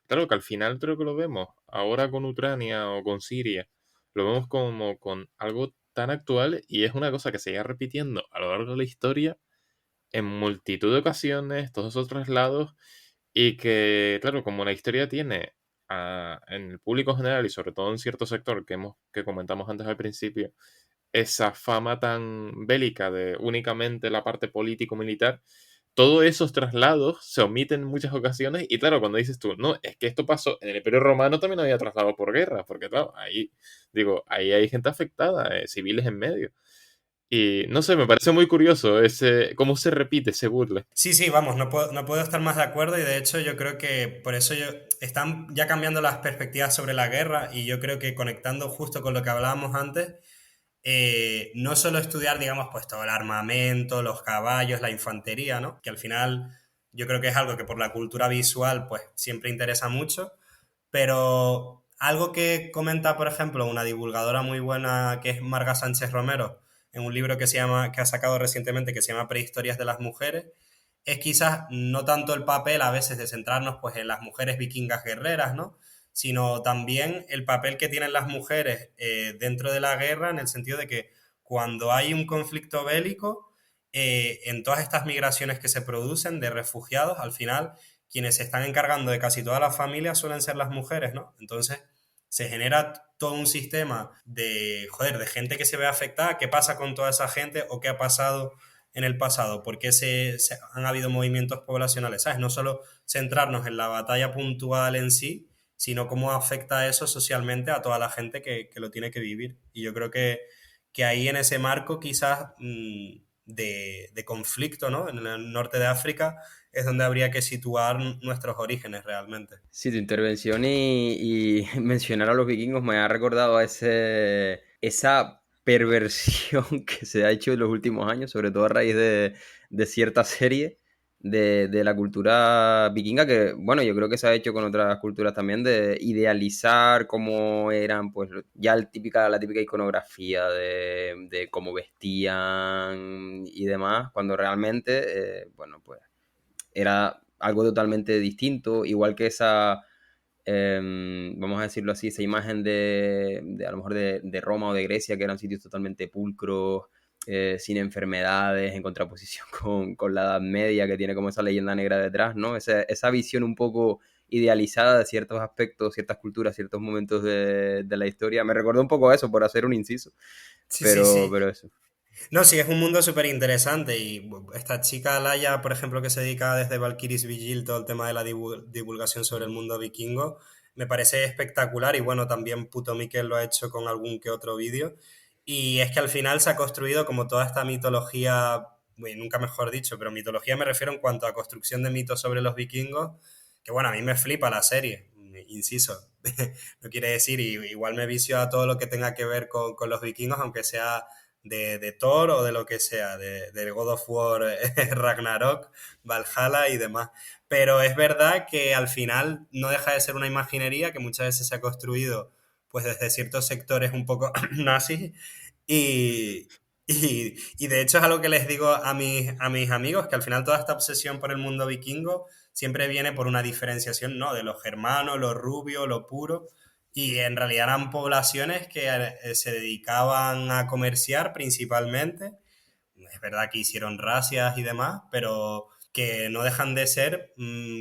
Claro que al final creo que lo vemos, ahora con Ucrania o con Siria, lo vemos como con algo tan actual y es una cosa que se sigue repitiendo a lo largo de la historia en multitud de ocasiones, todos esos traslados Y que, claro, como la historia tiene en el público general y sobre todo en cierto sector que comentamos antes al principio, esa fama tan bélica de únicamente la parte político-militar, todos esos traslados se omiten en muchas ocasiones y claro, cuando dices tú, no, es que esto pasó en el Imperio Romano también había traslados por guerra, porque claro, ahí, digo, ahí hay gente afectada, civiles en medio. Y no sé, me parece muy curioso cómo se repite ese burle. Sí, sí, vamos, no puedo estar más de acuerdo y de hecho yo creo que por eso están ya cambiando las perspectivas sobre la guerra y yo creo que conectando justo con lo que hablábamos antes, no solo estudiar, digamos, pues todo el armamento, los caballos, la infantería, ¿no? Que al final yo creo que es algo que por la cultura visual pues siempre interesa mucho, pero algo que comenta, por ejemplo, una divulgadora muy buena que es Marga Sánchez Romero, en un libro que ha sacado recientemente que se llama Prehistorias de las Mujeres, es quizás no tanto el papel a veces de centrarnos pues en las mujeres vikingas guerreras, ¿no? Sino también el papel que tienen las mujeres dentro de la guerra, en el sentido de que cuando hay un conflicto bélico, en todas estas migraciones que se producen de refugiados, al final quienes se están encargando de casi todas las familias suelen ser las mujeres, ¿no? Entonces se genera todo un sistema de, joder, de gente que se ve afectada, qué pasa con toda esa gente o qué ha pasado en el pasado, por qué han habido movimientos poblacionales, ¿sabes? No solo centrarnos en la batalla puntual en sí, sino cómo afecta eso socialmente a toda la gente que lo tiene que vivir. Y yo creo que ahí en ese marco quizás de conflicto, ¿no? En el norte de África es donde habría que situar nuestros orígenes realmente. Sí, tu intervención y mencionar a los vikingos me ha recordado a esa perversión que se ha hecho en los últimos años, sobre todo a raíz de cierta serie de la cultura vikinga, que, bueno, yo creo que se ha hecho con otras culturas también, de idealizar cómo eran, pues, ya la típica iconografía de cómo vestían y demás, cuando realmente, bueno, pues era algo totalmente distinto, igual que vamos a decirlo así, esa imagen a lo mejor de Roma o de Grecia, que eran sitios totalmente pulcros, sin enfermedades, en contraposición con la Edad Media, que tiene como esa leyenda negra detrás, ¿no? Esa visión un poco idealizada de ciertos aspectos, ciertas culturas, ciertos momentos de la historia. Me recordó un poco eso, por hacer un inciso, Sí, sí, sí. pero eso. No, sí, es un mundo súper interesante y esta chica Laia, por ejemplo, que se dedica desde Valkyries Vigil todo el tema de la divulgación sobre el mundo vikingo, me parece espectacular y bueno, también Puto Miquel lo ha hecho con algún que otro vídeo y es que al final se ha construido como toda esta mitología, bueno, nunca mejor dicho, pero mitología me refiero en cuanto a construcción de mitos sobre los vikingos, que bueno, a mí me flipa la serie, inciso, no quiere decir, igual me vicio a todo lo que tenga que ver con los vikingos, aunque sea de Thor o de lo que sea, del God of War, Ragnarok, Valhalla y demás. Pero es verdad que al final no deja de ser una imaginería que muchas veces se ha construido pues desde ciertos sectores un poco nazis y, y de hecho es algo que les digo a mis amigos, que al final toda esta obsesión por el mundo vikingo siempre viene por una diferenciación, ¿no? De lo germano, lo rubio, lo puro, y en realidad eran poblaciones que se dedicaban a comerciar principalmente. Es verdad que hicieron racias y demás, pero que no dejan de ser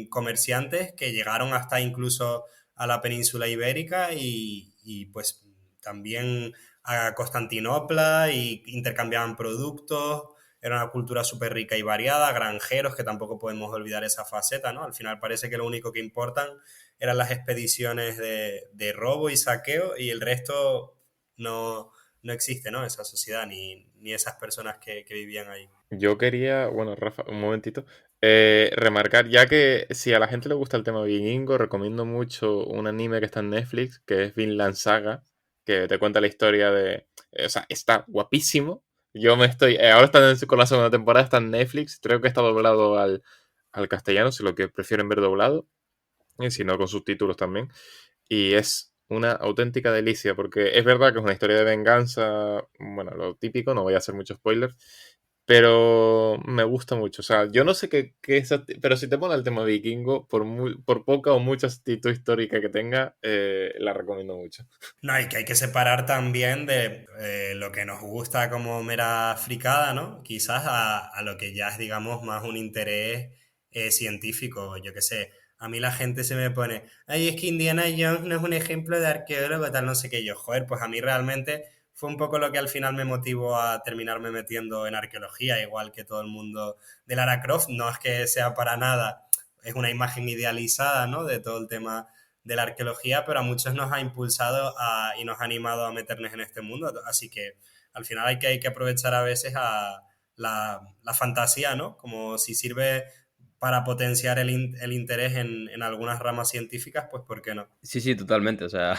comerciantes que llegaron hasta incluso a la península ibérica y pues también a Constantinopla y intercambiaban productos. Era una cultura súper rica y variada, granjeros, que tampoco podemos olvidar esa faceta, ¿no? Al final parece que lo único que importan eran las expediciones de robo y saqueo y el resto no existe, ¿no? Esa sociedad ni esas personas que vivían ahí. Yo quería, bueno, Rafa, un momentito, remarcar, ya que si a la gente le gusta el tema vikingo, recomiendo mucho un anime que está en Netflix, que es Vinland Saga, que te cuenta la historia o sea, está guapísimo. Ahora está con la segunda temporada, está en Netflix, creo que está doblado al castellano, si lo que prefieren ver doblado, y si no con subtítulos también. Y es una auténtica delicia, porque es verdad que es una historia de venganza, bueno, lo típico, no voy a hacer muchos spoilers, pero me gusta mucho. O sea, yo no sé pero si te pone el tema vikingo, por poca o mucha actitud histórica que tenga, la recomiendo mucho. No, y que hay que separar también de lo que nos gusta como mera fricada, ¿no? Quizás a lo que ya es, digamos, más un interés científico. Yo qué sé, a mí la gente se me pone, ay, es que Indiana Jones no es un ejemplo de arqueólogo, tal, no sé qué. Yo, joder, pues a mí realmente fue un poco lo que al final me motivó a terminarme metiendo en arqueología, igual que todo el mundo de Lara Croft. No es que sea para nada, es una imagen idealizada, ¿no? De todo el tema de la arqueología, pero a muchos nos ha impulsado y nos ha animado a meternos en este mundo. Así que al final hay que aprovechar a veces a la fantasía, ¿no? Como si sirve para potenciar el interés en algunas ramas científicas, pues ¿por qué no? Sí, sí, totalmente. O sea,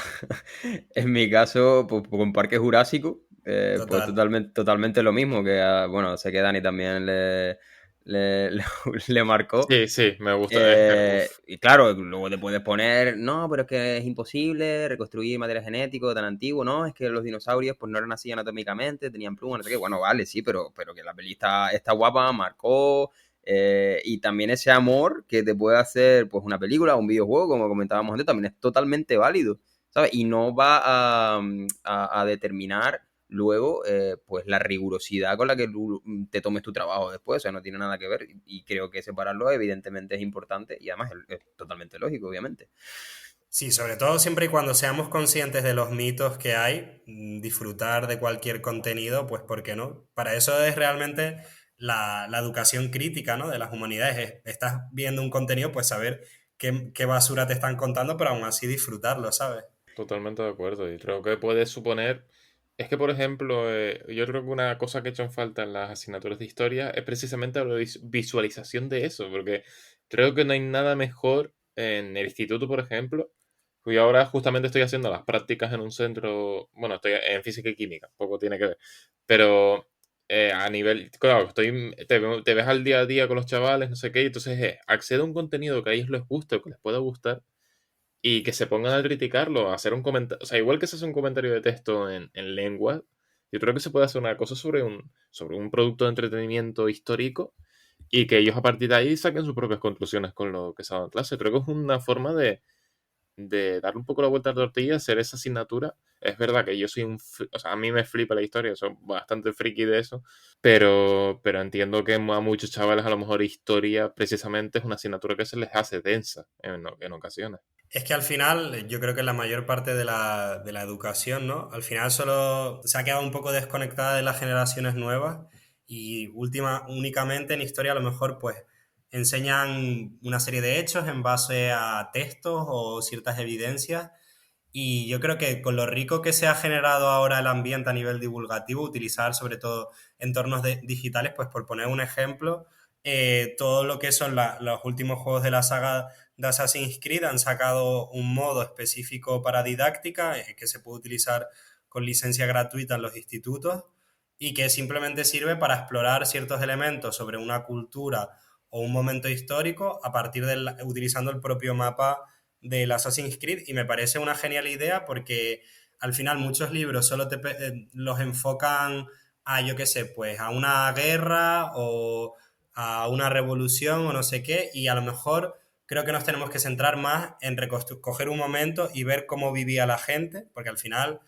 en mi caso, pues, con Parque Jurásico, pues Total. totalmente lo mismo, que bueno, sé que Dani también le, le marcó. Sí, sí, me gusta. Es que, uf. Y claro, luego te puedes poner, no, pero es que es imposible reconstruir material genético tan antiguo, ¿no? Es que los dinosaurios pues no eran así anatómicamente, tenían plumas, no sé qué. Bueno, vale, sí, pero que la peli está guapa, marcó. Y también ese amor que te puede hacer pues una película o un videojuego, como comentábamos antes, también es totalmente válido, ¿sabes? Y no va a determinar luego pues la rigurosidad con la que tú te tomes tu trabajo después, o sea, no tiene nada que ver y creo que separarlo evidentemente es importante y además es totalmente lógico, obviamente. Sí, sobre todo siempre y cuando seamos conscientes de los mitos que hay, disfrutar de cualquier contenido, pues ¿por qué no? Para eso es realmente la educación crítica, ¿no? De las humanidades. Estás viendo un contenido, pues saber qué basura te están contando, pero aún así disfrutarlo, ¿sabes? Totalmente de acuerdo. Y creo que puede suponer. Es que, por ejemplo, yo creo que una cosa que he hecho en falta en las asignaturas de historia es precisamente la visualización de eso, porque creo que no hay nada mejor en el instituto, por ejemplo. Yo ahora justamente estoy haciendo las prácticas en un centro, bueno, estoy en física y química, poco tiene que ver, pero a nivel, claro, te ves al día a día con los chavales, no sé qué, y entonces accede a un contenido que a ellos les guste o que les pueda gustar y que se pongan a criticarlo, a hacer un comentario, o sea, igual que se hace un comentario de texto en lengua, yo creo que se puede hacer una cosa sobre un producto de entretenimiento histórico y que ellos a partir de ahí saquen sus propias conclusiones con lo que se ha dado en clase. Creo que es una forma de darle un poco la vuelta a la tortilla, hacer esa asignatura. Es verdad que yo soy o sea, a mí me flipa la historia, soy bastante friki de eso, pero entiendo que a muchos chavales a lo mejor historia precisamente es una asignatura que se les hace densa en ocasiones. Es que al final, yo creo que la mayor parte de la educación, ¿no? Al final solo se ha quedado un poco desconectada de las generaciones nuevas y únicamente en historia a lo mejor pues enseñan una serie de hechos en base a textos o ciertas evidencias y yo creo que con lo rico que se ha generado ahora el ambiente a nivel divulgativo, utilizar sobre todo entornos digitales, pues por poner un ejemplo, todo lo que son los últimos juegos de la saga de Assassin's Creed han sacado un modo específico para didáctica que se puede utilizar con licencia gratuita en los institutos y que simplemente sirve para explorar ciertos elementos sobre una cultura o un momento histórico a partir utilizando el propio mapa del Assassin's Creed y me parece una genial idea porque al final muchos libros solo los enfocan a, yo qué sé, pues a una guerra o a una revolución o no sé qué y a lo mejor creo que nos tenemos que centrar más en coger un momento y ver cómo vivía la gente, porque al final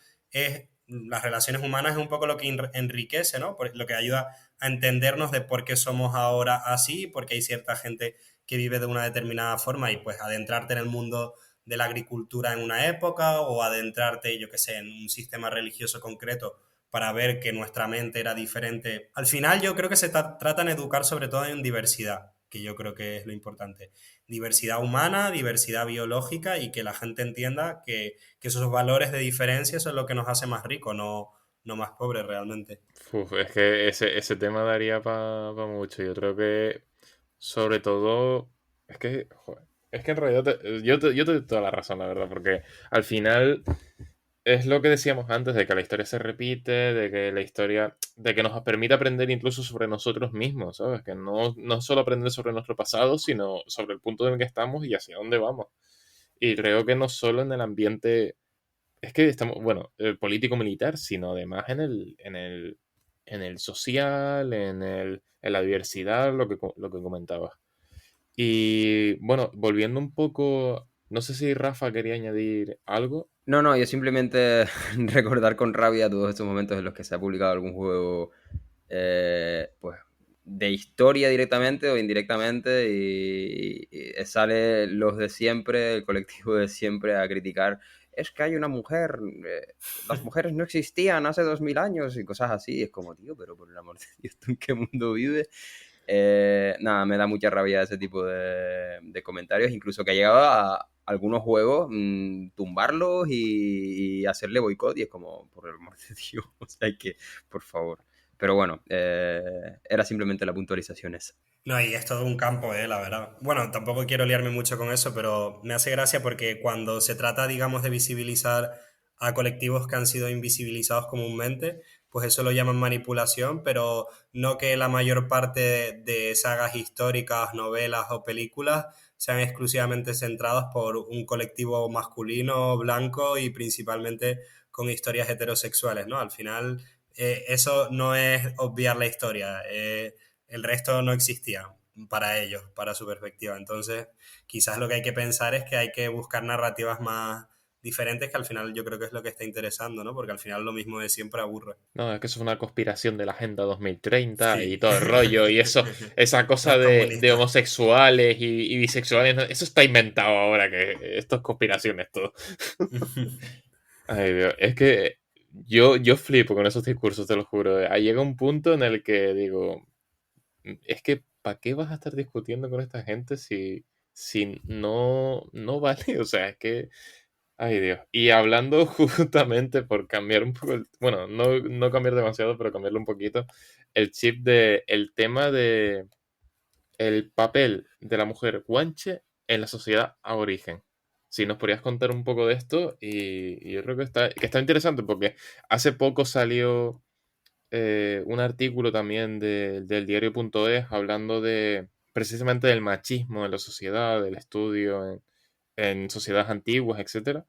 las relaciones humanas es un poco lo que enriquece, ¿no? Lo que ayuda a entendernos de por qué somos ahora así, porque hay cierta gente que vive de una determinada forma y pues adentrarte en el mundo de la agricultura en una época o adentrarte, yo qué sé, en un sistema religioso concreto para ver que nuestra mente era diferente. Al final yo creo que se trata de educar sobre todo en diversidad, que yo creo que es lo importante. Diversidad humana, diversidad biológica y que la gente entienda que esos valores de diferencia son lo que nos hace más ricos, no más pobres realmente. Uf, es que ese tema daría para mucho. Yo creo que, sobre todo, es que, joder, es que en realidad yo te doy toda la razón, la verdad, porque al final es lo que decíamos antes, de que la historia se repite, de que la historia, de que nos permite aprender incluso sobre nosotros mismos, ¿sabes? Que no solo aprender sobre nuestro pasado, sino sobre el punto en el que estamos y hacia dónde vamos. Y creo que no solo en el ambiente, es que estamos, bueno, el político-militar, sino además en el social, en la diversidad, lo que comentabas. Y bueno, volviendo un poco, no sé si Rafa quería añadir algo. No, no, yo simplemente recordar con rabia todos estos momentos en los que se ha publicado algún juego, pues de historia directamente o indirectamente y sale los de siempre, el colectivo de siempre a criticar. Es que hay una mujer, las mujeres no existían hace 2000 años y cosas así. Es como, tío, pero por el amor de Dios, ¿tú en qué mundo vives? Nada, me da mucha rabia ese tipo de comentarios, incluso que ha llegado a algunos juegos tumbarlos y hacerle boicot y es como, por el amor de Dios, o sea, hay que, por favor. Pero bueno, era simplemente la puntualización esa. No, y es todo un campo, la verdad. Bueno, tampoco quiero liarme mucho con eso, pero me hace gracia porque cuando se trata, digamos, de visibilizar a colectivos que han sido invisibilizados comúnmente, pues eso lo llaman manipulación, pero no que la mayor parte de sagas históricas, novelas o películas sean exclusivamente centrados por un colectivo masculino, blanco y principalmente con historias heterosexuales, ¿no? Al final, eso no es obviar la historia. El resto no existía para ellos, para su perspectiva. Entonces, quizás lo que hay que pensar es que hay que buscar narrativas más diferentes, que al final yo creo que es lo que está interesando, ¿no? Porque al final lo mismo de siempre aburre. No, es que eso es una conspiración de la Agenda 2030 y Sí. todo el rollo, y eso, esa cosa Los de comunistas. homosexuales y bisexuales, ¿no? Eso está inventado ahora, que esto es conspiraciones todo. Ay, Dios, es que yo flipo con esos discursos, te lo juro. Llega un punto en el que digo, es que ¿para qué vas a estar discutiendo con esta gente si no vale? O sea, es que, ay Dios. Y hablando justamente por cambiar un poco, bueno, no cambiar demasiado, pero cambiarlo un poquito, el tema de el papel de la mujer guanche en la sociedad aborigen. Si nos podrías contar un poco de esto, y yo creo que está interesante porque hace poco salió un artículo también del diario.es hablando de precisamente del machismo en la sociedad, del estudio en sociedades antiguas, etcétera.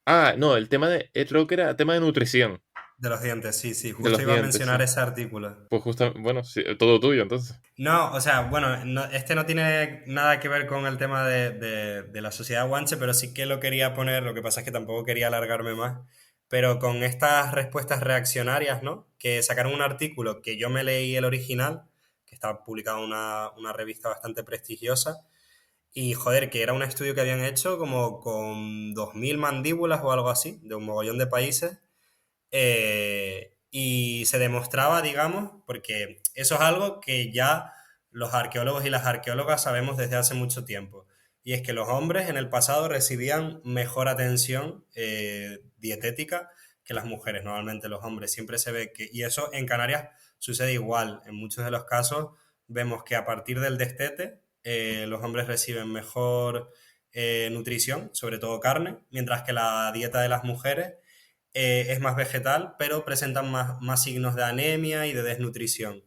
Ah, no, creo que era tema de nutrición, De los dientes, sí, sí. de Justo los iba a dientes, mencionar sí. ese artículo. Pues justo, bueno, sí, todo tuyo entonces. No, o sea, bueno, este no tiene nada que ver con el tema de la sociedad guanche, pero sí que lo quería poner, lo que pasa es que tampoco quería alargarme más, pero con estas respuestas reaccionarias, ¿no? Que sacaron un artículo que yo me leí el original, que estaba publicado en una revista bastante prestigiosa, y joder, que era un estudio que habían hecho como con 2000 mandíbulas o algo así, de un mogollón de países, y se demostraba, digamos, porque eso es algo que ya los arqueólogos y las arqueólogas sabemos desde hace mucho tiempo. Y es que los hombres en el pasado recibían mejor atención dietética que las mujeres. Normalmente los hombres siempre se ve que... Y eso en Canarias sucede igual. En muchos de los casos vemos que a partir del destete los hombres reciben mejor nutrición, sobre todo carne, mientras que la dieta de las mujeres es más vegetal, pero presentan más signos de anemia y de desnutrición.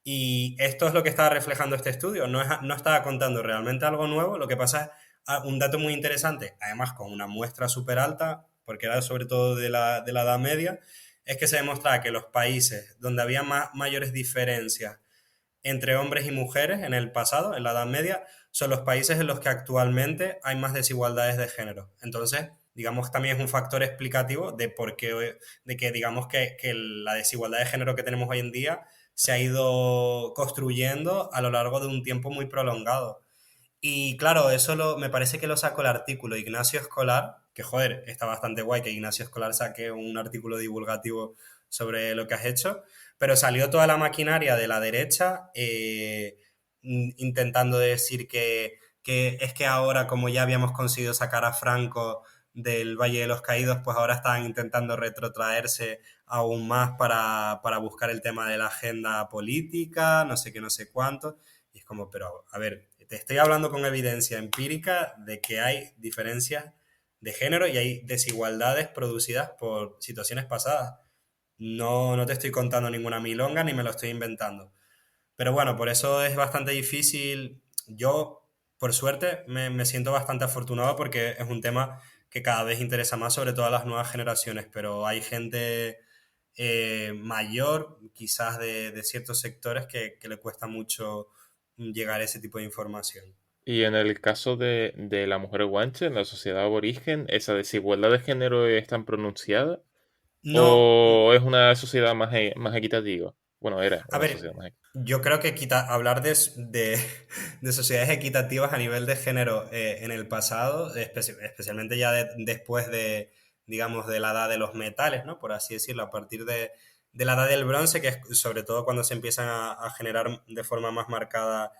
Y esto es lo que estaba reflejando este estudio. No estaba contando realmente algo nuevo, lo que pasa es un dato muy interesante, además con una muestra súper alta, porque era sobre todo de la Edad Media, es que se demostraba que los países donde había mayores diferencias entre hombres y mujeres en el pasado, en la Edad Media, son los países en los que actualmente hay más desigualdades de género. Entonces, digamos, también es un factor explicativo de por qué, de que digamos que la desigualdad de género que tenemos hoy en día se ha ido construyendo a lo largo de un tiempo muy prolongado. Y claro, me parece que lo sacó el artículo Ignacio Escolar, que joder, está bastante guay que Ignacio Escolar saque un artículo divulgativo sobre lo que has hecho, pero salió toda la maquinaria de la derecha intentando decir que es que ahora, como ya habíamos conseguido sacar a Franco del Valle de los Caídos, pues ahora están intentando retrotraerse aún más para buscar el tema de la agenda política, no sé qué, no sé cuánto. Y es como, pero a ver, te estoy hablando con evidencia empírica de que hay diferencias de género y hay desigualdades producidas por situaciones pasadas. No te estoy contando ninguna milonga ni me lo estoy inventando. Pero bueno, por eso es bastante difícil. Yo, por suerte, me siento bastante afortunado porque es un tema que cada vez interesa más, sobre todo a las nuevas generaciones. Pero hay gente mayor, quizás de ciertos sectores, que le cuesta mucho llegar a ese tipo de información. Y en el caso de la mujer guanche en la sociedad aborigen, ¿esa desigualdad de género es tan pronunciada? No, ¿O es una sociedad más equitativa? Bueno, era A una sociedad ver, mágica. yo creo que hablar de sociedades equitativas a nivel de género en el pasado, especialmente ya después de, digamos, de la edad de los metales, ¿no? Por así decirlo, a partir de la edad del bronce, que es sobre todo cuando se empiezan a generar de forma más marcada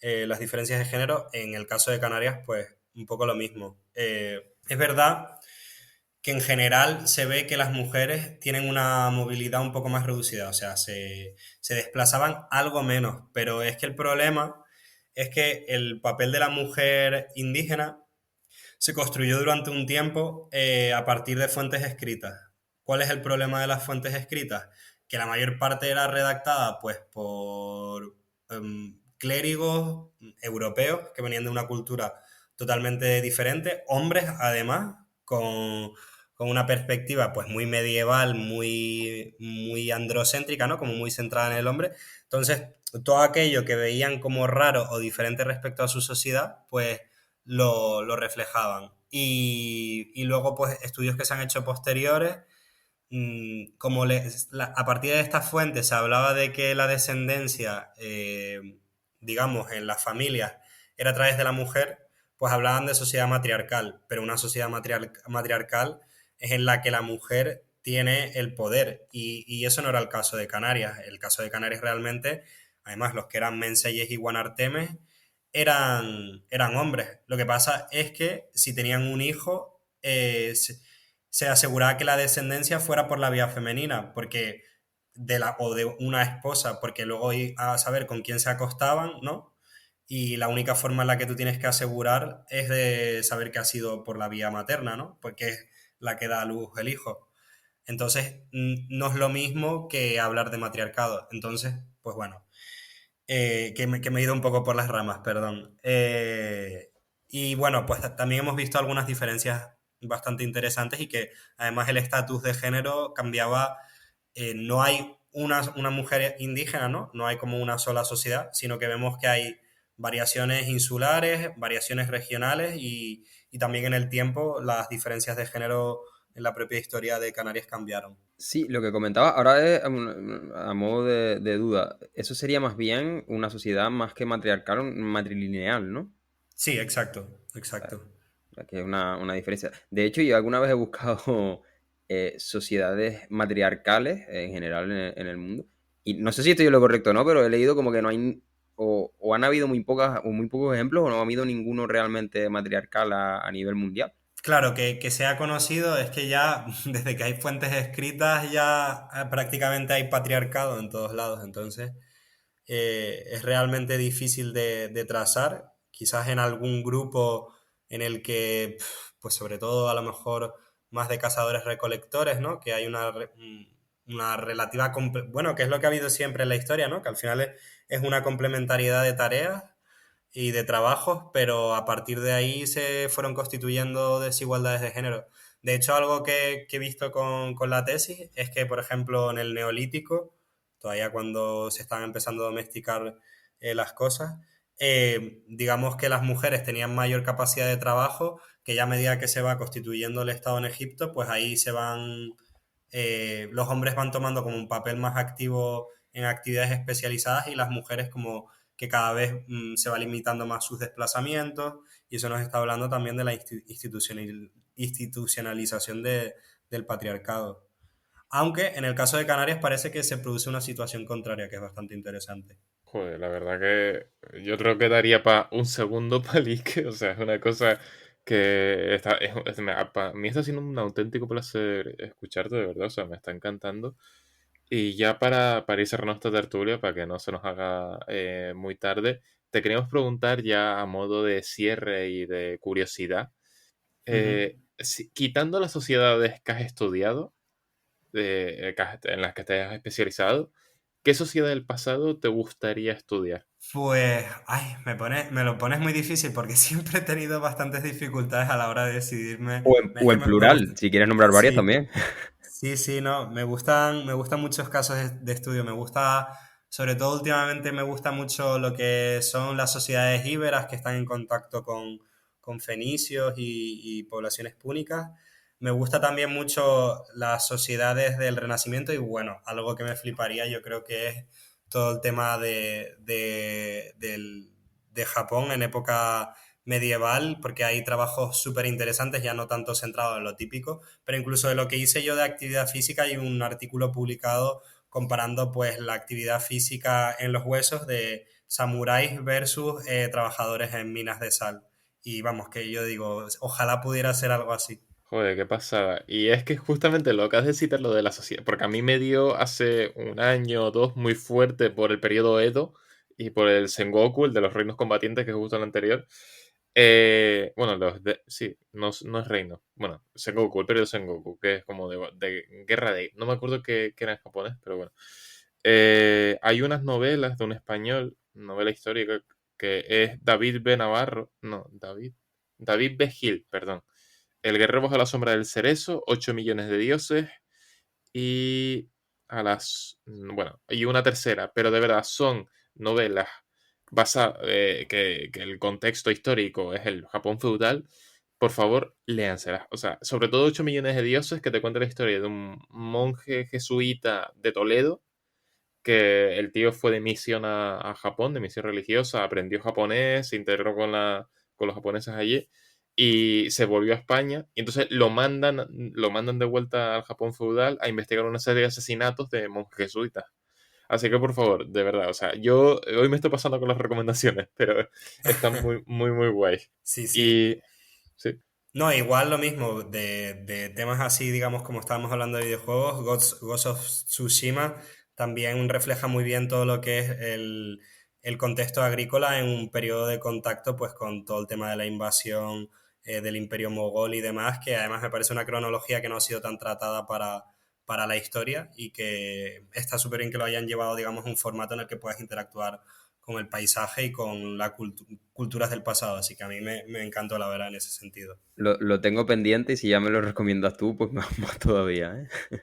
las diferencias de género, en el caso de Canarias, pues un poco lo mismo. Es verdad que en general se ve que las mujeres tienen una movilidad un poco más reducida, o sea, se desplazaban algo menos, pero es que el problema es que el papel de la mujer indígena se construyó durante un tiempo a partir de fuentes escritas. ¿Cuál es el problema de las fuentes escritas? Que la mayor parte era redactada pues por clérigos europeos que venían de una cultura totalmente diferente, hombres además, con una perspectiva pues muy medieval, muy androcéntrica, ¿no? Como muy centrada en el hombre. Entonces, todo aquello que veían como raro o diferente respecto a su sociedad, pues lo reflejaban. Y luego, pues, estudios que se han hecho posteriores, como a partir de estas fuentes se hablaba de que la descendencia, digamos, en las familias era a través de la mujer, pues hablaban de sociedad matriarcal, pero una sociedad matriarcal es en la que la mujer tiene el poder y eso no era el caso de Canarias. El caso de Canarias realmente, además los que eran Menseyes y Guanartemes, eran hombres. Lo que pasa es que si tenían un hijo, se aseguraba que la descendencia fuera por la vía femenina, porque o de una esposa, porque luego a saber con quién se acostaban, ¿no? Y la única forma en la que tú tienes que asegurar es de saber que ha sido por la vía materna, ¿no? Porque es la que da a luz el hijo. Entonces, no es lo mismo que hablar de matriarcado. Entonces, pues bueno, que me he ido un poco por las ramas, perdón. Y bueno, pues también hemos visto algunas diferencias bastante interesantes y que además el estatus de género cambiaba. No hay una mujer indígena, ¿no? No hay como una sola sociedad, sino que vemos que hay variaciones insulares, variaciones regionales y también en el tiempo las diferencias de género en la propia historia de Canarias cambiaron. Sí, lo que comentaba ahora es a modo de duda. Eso sería más bien una sociedad más que matriarcal, matrilineal, ¿no? Sí, exacto, exacto. Que es una diferencia. De hecho, yo alguna vez he buscado sociedades matriarcales en general en el mundo. Y no sé si estoy en lo correcto o no, pero he leído como que no hay, o han habido muy pocas, o muy pocos ejemplos, o no ha habido ninguno realmente matriarcal a nivel mundial. Claro, que sea conocido es que ya desde que hay fuentes escritas ya prácticamente hay patriarcado en todos lados, entonces es realmente difícil de trazar, quizás en algún grupo en el que, pues sobre todo a lo mejor más de cazadores recolectores, ¿no? Que hay una relativa, bueno, que es lo que ha habido siempre en la historia, ¿no? Que al final es una complementariedad de tareas y de trabajos, pero a partir de ahí se fueron constituyendo desigualdades de género. De hecho, algo que he visto con la tesis es que, por ejemplo, en el Neolítico, todavía cuando se estaban empezando a domesticar las cosas, digamos que las mujeres tenían mayor capacidad de trabajo, que ya a medida que se va constituyendo el Estado en Egipto, pues ahí los hombres van tomando como un papel más activo en actividades especializadas y las mujeres como que cada vez se va limitando más sus desplazamientos y eso nos está hablando también de la institucionalización del patriarcado. Aunque en el caso de Canarias parece que se produce una situación contraria, que es bastante interesante. Joder, la verdad que yo creo que daría para un segundo palique, o sea, es una cosa que para mí está siendo un auténtico placer escucharte, de verdad, o sea, me está encantando. Y ya para ir cerrando esta tertulia, para que no se nos haga muy tarde, te queríamos preguntar ya a modo de cierre y de curiosidad, Ujú. quitando las sociedades que has estudiado, en las que te has especializado, ¿qué sociedad del pasado te gustaría estudiar? Pues, ay, me lo pones muy difícil porque siempre he tenido bastantes dificultades a la hora de decidirme. Es O que en me gusta. plural, si quieres nombrar varias Sí, también. sí, sí, no. Me gustan muchos casos de estudio. Me gusta, sobre todo últimamente, me gusta mucho lo que son las sociedades íberas que están en contacto con fenicios y poblaciones púnicas. Me gusta también mucho las sociedades del Renacimiento y bueno, algo que me fliparía yo creo que es todo el tema de Japón en época medieval, porque hay trabajos súper interesantes, ya no tanto centrados en lo típico, pero incluso de lo que hice yo de actividad física hay un artículo publicado comparando pues la actividad física en los huesos de samuráis versus trabajadores en minas de sal. Y vamos, que yo digo, ojalá pudiera ser algo así. Joder, qué pasada. Y es que justamente lo que has de citar lo de la sociedad, porque a mí me dio hace un año o dos muy fuerte por el periodo Edo y por el Sengoku, el de los reinos combatientes, que es justo el anterior. Bueno, sí, no, no es reino. Bueno, Sengoku, el periodo Sengoku, que es como de guerra de... No me acuerdo qué era en japonés, pero bueno. Hay unas novelas de un español, novela histórica, que es David B. Navarro. No, David B. Gil, perdón. El guerrero bajo la sombra del cerezo, 8 millones de dioses y bueno, y una tercera, pero de verdad son novelas basadas, que el contexto histórico es el Japón feudal. Por favor, léanselas. O sea, sobre todo 8 millones de dioses, que te cuenta la historia de un monje jesuita de Toledo, que el tío fue de misión a Japón, de misión religiosa, aprendió japonés, se integró con los japoneses allí y se volvió a España. Y entonces lo mandan de vuelta al Japón feudal a investigar una serie de asesinatos de monjes jesuitas. Así que por favor, de verdad, o sea, yo hoy me estoy pasando con las recomendaciones, pero están muy, muy, muy guay. Sí, sí. Y sí, No, igual lo mismo, de temas así, digamos, como estábamos hablando de videojuegos, Ghost of Tsushima también refleja muy bien todo lo que es el contexto agrícola en un periodo de contacto pues con todo el tema de la invasión del Imperio Mogol y demás, que además me parece una cronología que no ha sido tan tratada para la historia y que está súper bien que lo hayan llevado, digamos, a un formato en el que puedas interactuar con el paisaje y con las culturas del pasado, así que a mí me encantó la verdad en ese sentido. Lo tengo pendiente y si ya me lo recomiendas tú, pues más todavía, ¿eh?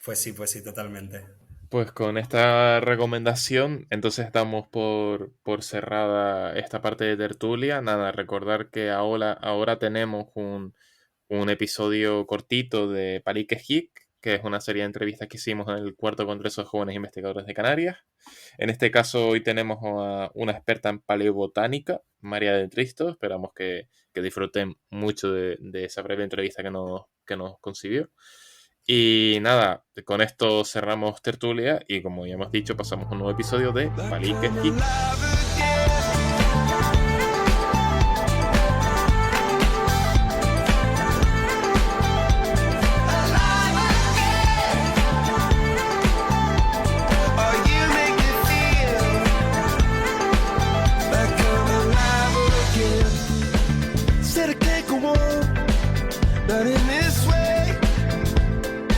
Pues sí, totalmente. pues con esta recomendación, entonces damos por cerrada esta parte de tertulia. Nada, recordar que ahora tenemos un episodio cortito de Palique Geek, que es una serie de entrevistas que hicimos en el cuarto Congreso de Jóvenes Investigadores de Canarias. En este caso, hoy tenemos a una experta en paleobotánica, María del Tristo. Esperamos que disfruten mucho de esa breve entrevista que nos concibió. Y nada, con esto cerramos tertulia y como ya hemos dicho, pasamos a un nuevo episodio de Palique Geek.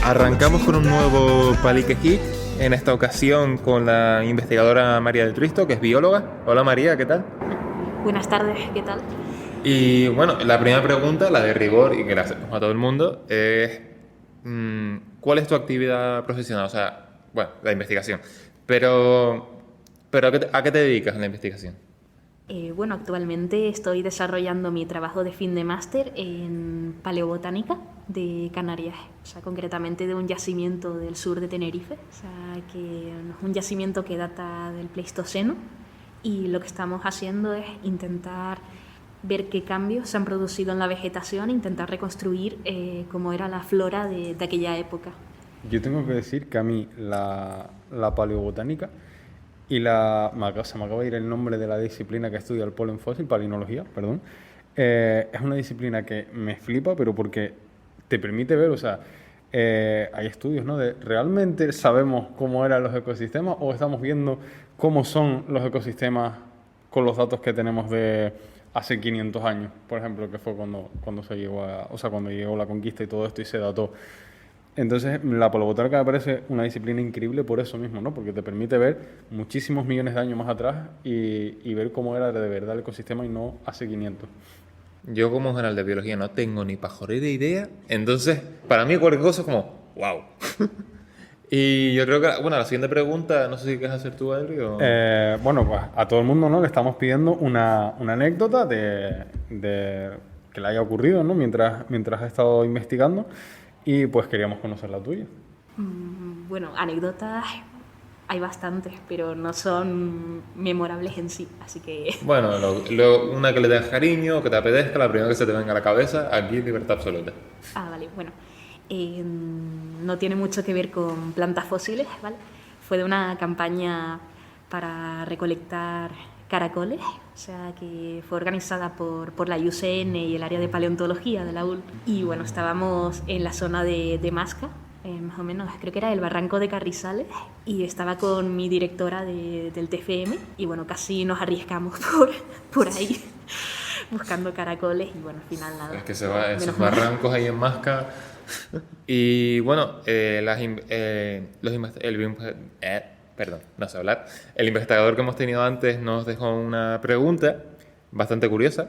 Arrancamos con un nuevo Palique Geek, en esta ocasión con la investigadora María del Tristo, que es bióloga. Hola María, ¿qué tal? Buenas tardes, ¿qué tal? Y bueno, la primera pregunta, la de rigor y que la hacemos a todo el mundo, es ¿cuál es tu actividad profesional? O sea, bueno, la investigación. Pero ¿a qué te dedicas en la investigación? Bueno, actualmente estoy desarrollando mi trabajo de fin de máster en paleobotánica de Canarias, o sea, concretamente de un yacimiento del sur de Tenerife, o sea, que es un yacimiento que data del Pleistoceno y lo que estamos haciendo es intentar ver qué cambios se han producido en la vegetación e intentar reconstruir cómo era la flora de aquella época. Yo tengo que decir que a mí la paleobotánica y se me acaba de ir el nombre de la disciplina que estudia el polen fósil, palinología, perdón. Es una disciplina que me flipa, pero porque te permite ver, o sea, hay estudios, ¿no? De ¿realmente sabemos cómo eran los ecosistemas o estamos viendo cómo son los ecosistemas con los datos que tenemos de hace 500 años, por ejemplo, que fue cuando se llegó cuando llegó la conquista y todo esto y se dató? Entonces, la paleobotánica me parece una disciplina increíble por eso mismo, ¿no? Porque te permite ver muchísimos millones de años más atrás y ver cómo era de verdad el ecosistema y no hace 500. Yo como general de biología no tengo ni pajorera idea, entonces para mí cualquier cosa es como, wow. Y yo creo que, bueno, la siguiente pregunta, no sé si quieres hacer tú, Adri, o... Bueno, pues a todo el mundo, ¿no? Le estamos pidiendo una anécdota de le haya ocurrido, ¿no? Mientras ha estado investigando y pues queríamos conocer la tuya. Bueno, anécdotas hay bastantes, pero no son memorables en sí, así que Bueno, una que le des cariño, que te apetezca, la primera que se te venga a la cabeza, aquí libertad absoluta. vale, bueno. No tiene mucho que ver con plantas fósiles, ¿vale? Fue de una campaña para recolectar caracoles, o sea, que fue organizada por la IUCN y el área de paleontología de la UL. Y bueno, estábamos en la zona de Masca, más o menos, creo que era el barranco de Carrizales, y estaba con mi directora del TFM, y bueno, casi nos arriesgamos por ahí buscando caracoles, y bueno, al final nada. Es que se va esos Menos mal. barrancos ahí en Masca. Y bueno, perdón, no sé hablar. El investigador que hemos tenido antes nos dejó una pregunta bastante curiosa.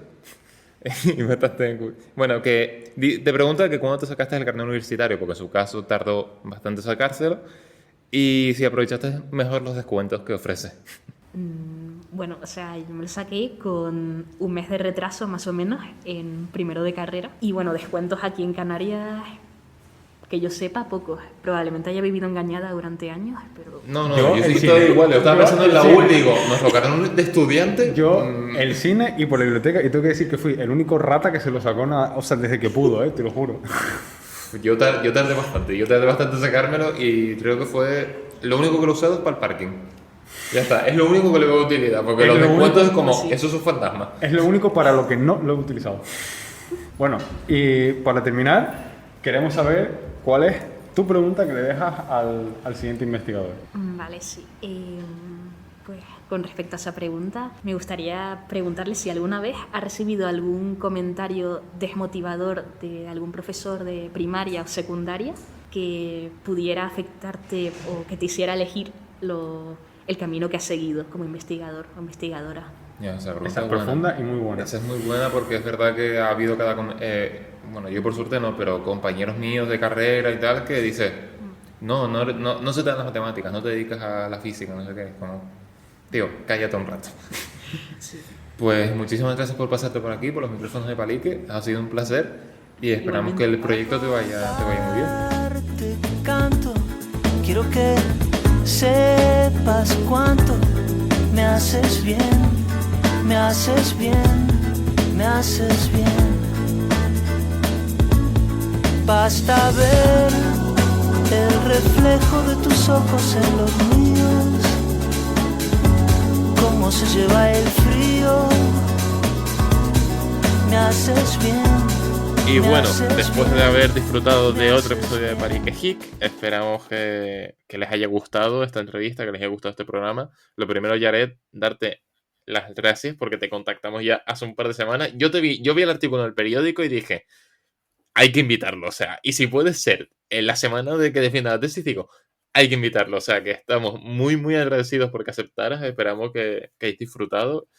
Y bueno, te pregunta que cuándo te sacaste el carnet universitario, porque en su caso tardó bastante sacárselo, y si aprovechaste mejor los descuentos que ofrece. Bueno, o sea, yo me lo saqué con un mes de retraso más o menos en primero de carrera. Y bueno, descuentos aquí en Canarias, que yo sepa, pocos. Probablemente haya vivido engañada durante años, pero... No, Yo, yo el sí cine. estoy igual. Yo estaba Yo, pensando en el la cine. U, digo, nuestro carnet de estudiante. Yo, el cine y por la biblioteca, y tengo que decir que fui el único rata que se lo sacó, o sea, desde que pudo, te lo juro. Yo tardé bastante. Yo tardé bastante en sacármelo y creo que fue lo único que lo he usado es para el parking. Ya está, es lo único que le veo utilidad, porque Es los lo descuentos único, es como, sí. eso es un fantasma. Es lo único para lo que no lo he utilizado. Bueno, y para terminar, queremos saber cuál es tu pregunta que le dejas al siguiente investigador. Vale, sí. Pues con respecto a esa pregunta, me gustaría preguntarle si alguna vez ha recibido algún comentario desmotivador de algún profesor de primaria o secundaria que pudiera afectarte o que te hiciera elegir el camino que has seguido como investigador o investigadora. Ya, esa pregunta Esa es buena. profunda y muy buena. Esa es muy buena porque es verdad que ha habido bueno, yo por suerte no, pero compañeros míos de carrera y tal que dice, no se te dan las matemáticas, no te dedicas a la física, no sé qué. Como, tío, cállate un rato. Pues muchísimas gracias por pasarte por aquí, por los micrófonos de Palique. Ha sido un placer y esperamos que el proyecto te vaya muy bien. Te canto, quiero que sepas cuánto me haces bien, me haces bien, me haces bien. Basta ver el reflejo de tus ojos en los míos, cómo se lleva el frío, me haces bien. Y bueno, después de haber disfrutado de otro episodio de Palique Hic, esperamos que les haya gustado esta entrevista, que les haya gustado este programa. Lo primero, Yaret, darte las gracias porque te contactamos ya hace un par de semanas. Yo vi el artículo en el periódico y dije, hay que invitarlo, o sea, y si puede ser en la semana de que defienda la tesis, digo, hay que invitarlo, o sea, que estamos muy, muy agradecidos porque aceptaras, esperamos que hayáis disfrutado.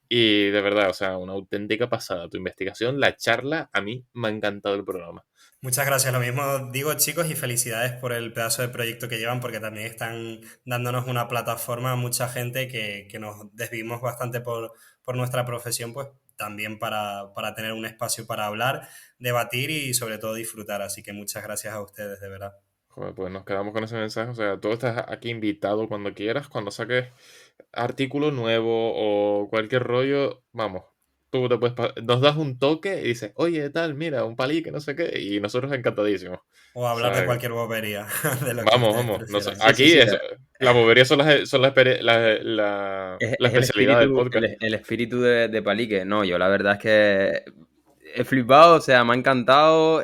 Y de verdad, o sea, una auténtica pasada. Tu investigación, la charla, a mí me ha encantado el programa. Muchas gracias, lo mismo digo chicos y felicidades por el pedazo de proyecto que llevan porque también están dándonos una plataforma a mucha gente que nos desvivimos bastante por nuestra profesión, pues también para tener un espacio para hablar, debatir y sobre todo disfrutar. Así que muchas gracias a ustedes, de verdad. Joder, pues nos quedamos con ese mensaje. O sea, tú estás aquí invitado cuando quieras, cuando saques artículo nuevo o cualquier rollo, vamos. Tú nos das un toque y dices, oye, tal, mira, un palique, no sé qué, y nosotros encantadísimos. O hablar O sea, de cualquier bobería, de lo que vamos, ustedes vamos. No sé, prefieran. aquí sí. las boberías la Es el especialidad del espíritu, podcast. el espíritu de Palique. No, yo la verdad es que he flipado, o sea, me ha encantado.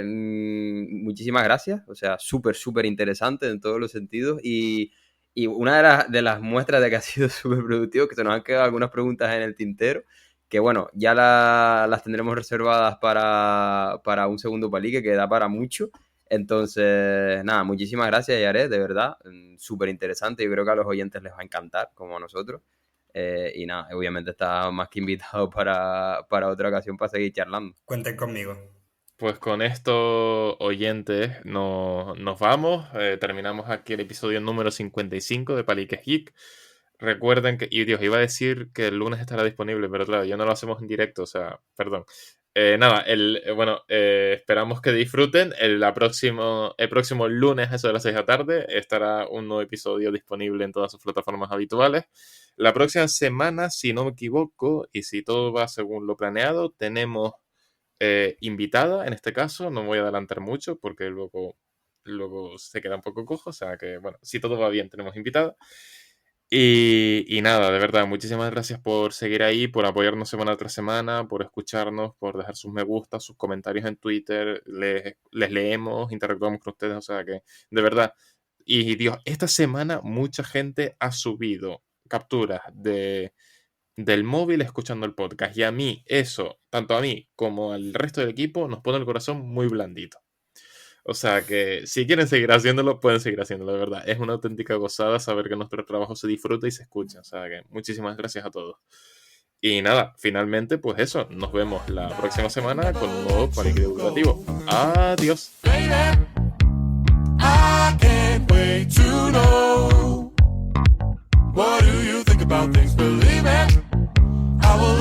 Muchísimas gracias, o sea, súper, súper interesante en todos los sentidos. Y una de las muestras de que ha sido súper productivo, que se nos han quedado algunas preguntas en el tintero, que bueno, ya las tendremos reservadas para un segundo Palique, que da para mucho. Entonces, nada, muchísimas gracias, Yaret, de verdad, súper interesante. Yo creo que a los oyentes les va a encantar, como a nosotros. Y nada, obviamente está más que invitado para otra ocasión para seguir charlando. Cuenten conmigo. Pues con esto, oyentes, nos vamos. Terminamos aquí el episodio número 55 de Palique Geek. Recuerden que, y Dios, iba a decir que el lunes estará disponible, pero claro, ya no lo hacemos en directo, o sea, perdón. Nada, esperamos que disfruten. El próximo lunes, a eso de las 6 de la tarde, estará un nuevo episodio disponible en todas sus plataformas habituales. La próxima semana, si no me equivoco, y si todo va según lo planeado, tenemos invitada, en este caso. No me voy a adelantar mucho porque luego se queda un poco cojo. O sea que, bueno, si todo va bien, tenemos invitada. Y nada, de verdad, muchísimas gracias por seguir ahí, por apoyarnos semana tras semana, por escucharnos, por dejar sus me gusta, sus comentarios en Twitter. Les leemos, interactuamos con ustedes, o sea que, de verdad. Y Dios, esta semana mucha gente ha subido capturas del móvil escuchando el podcast. Y a mí, eso, tanto a mí como al resto del equipo, nos pone el corazón muy blandito. O sea que si quieren seguir haciéndolo, pueden seguir haciéndolo, de verdad. Es una auténtica gozada saber que nuestro trabajo se disfruta y se escucha. O sea que muchísimas gracias a todos. Y nada, finalmente, pues eso. Nos vemos la próxima semana con un nuevo Panic Divulgativo. Adiós. I can't wait to know. What do you think about things? Believe it, I will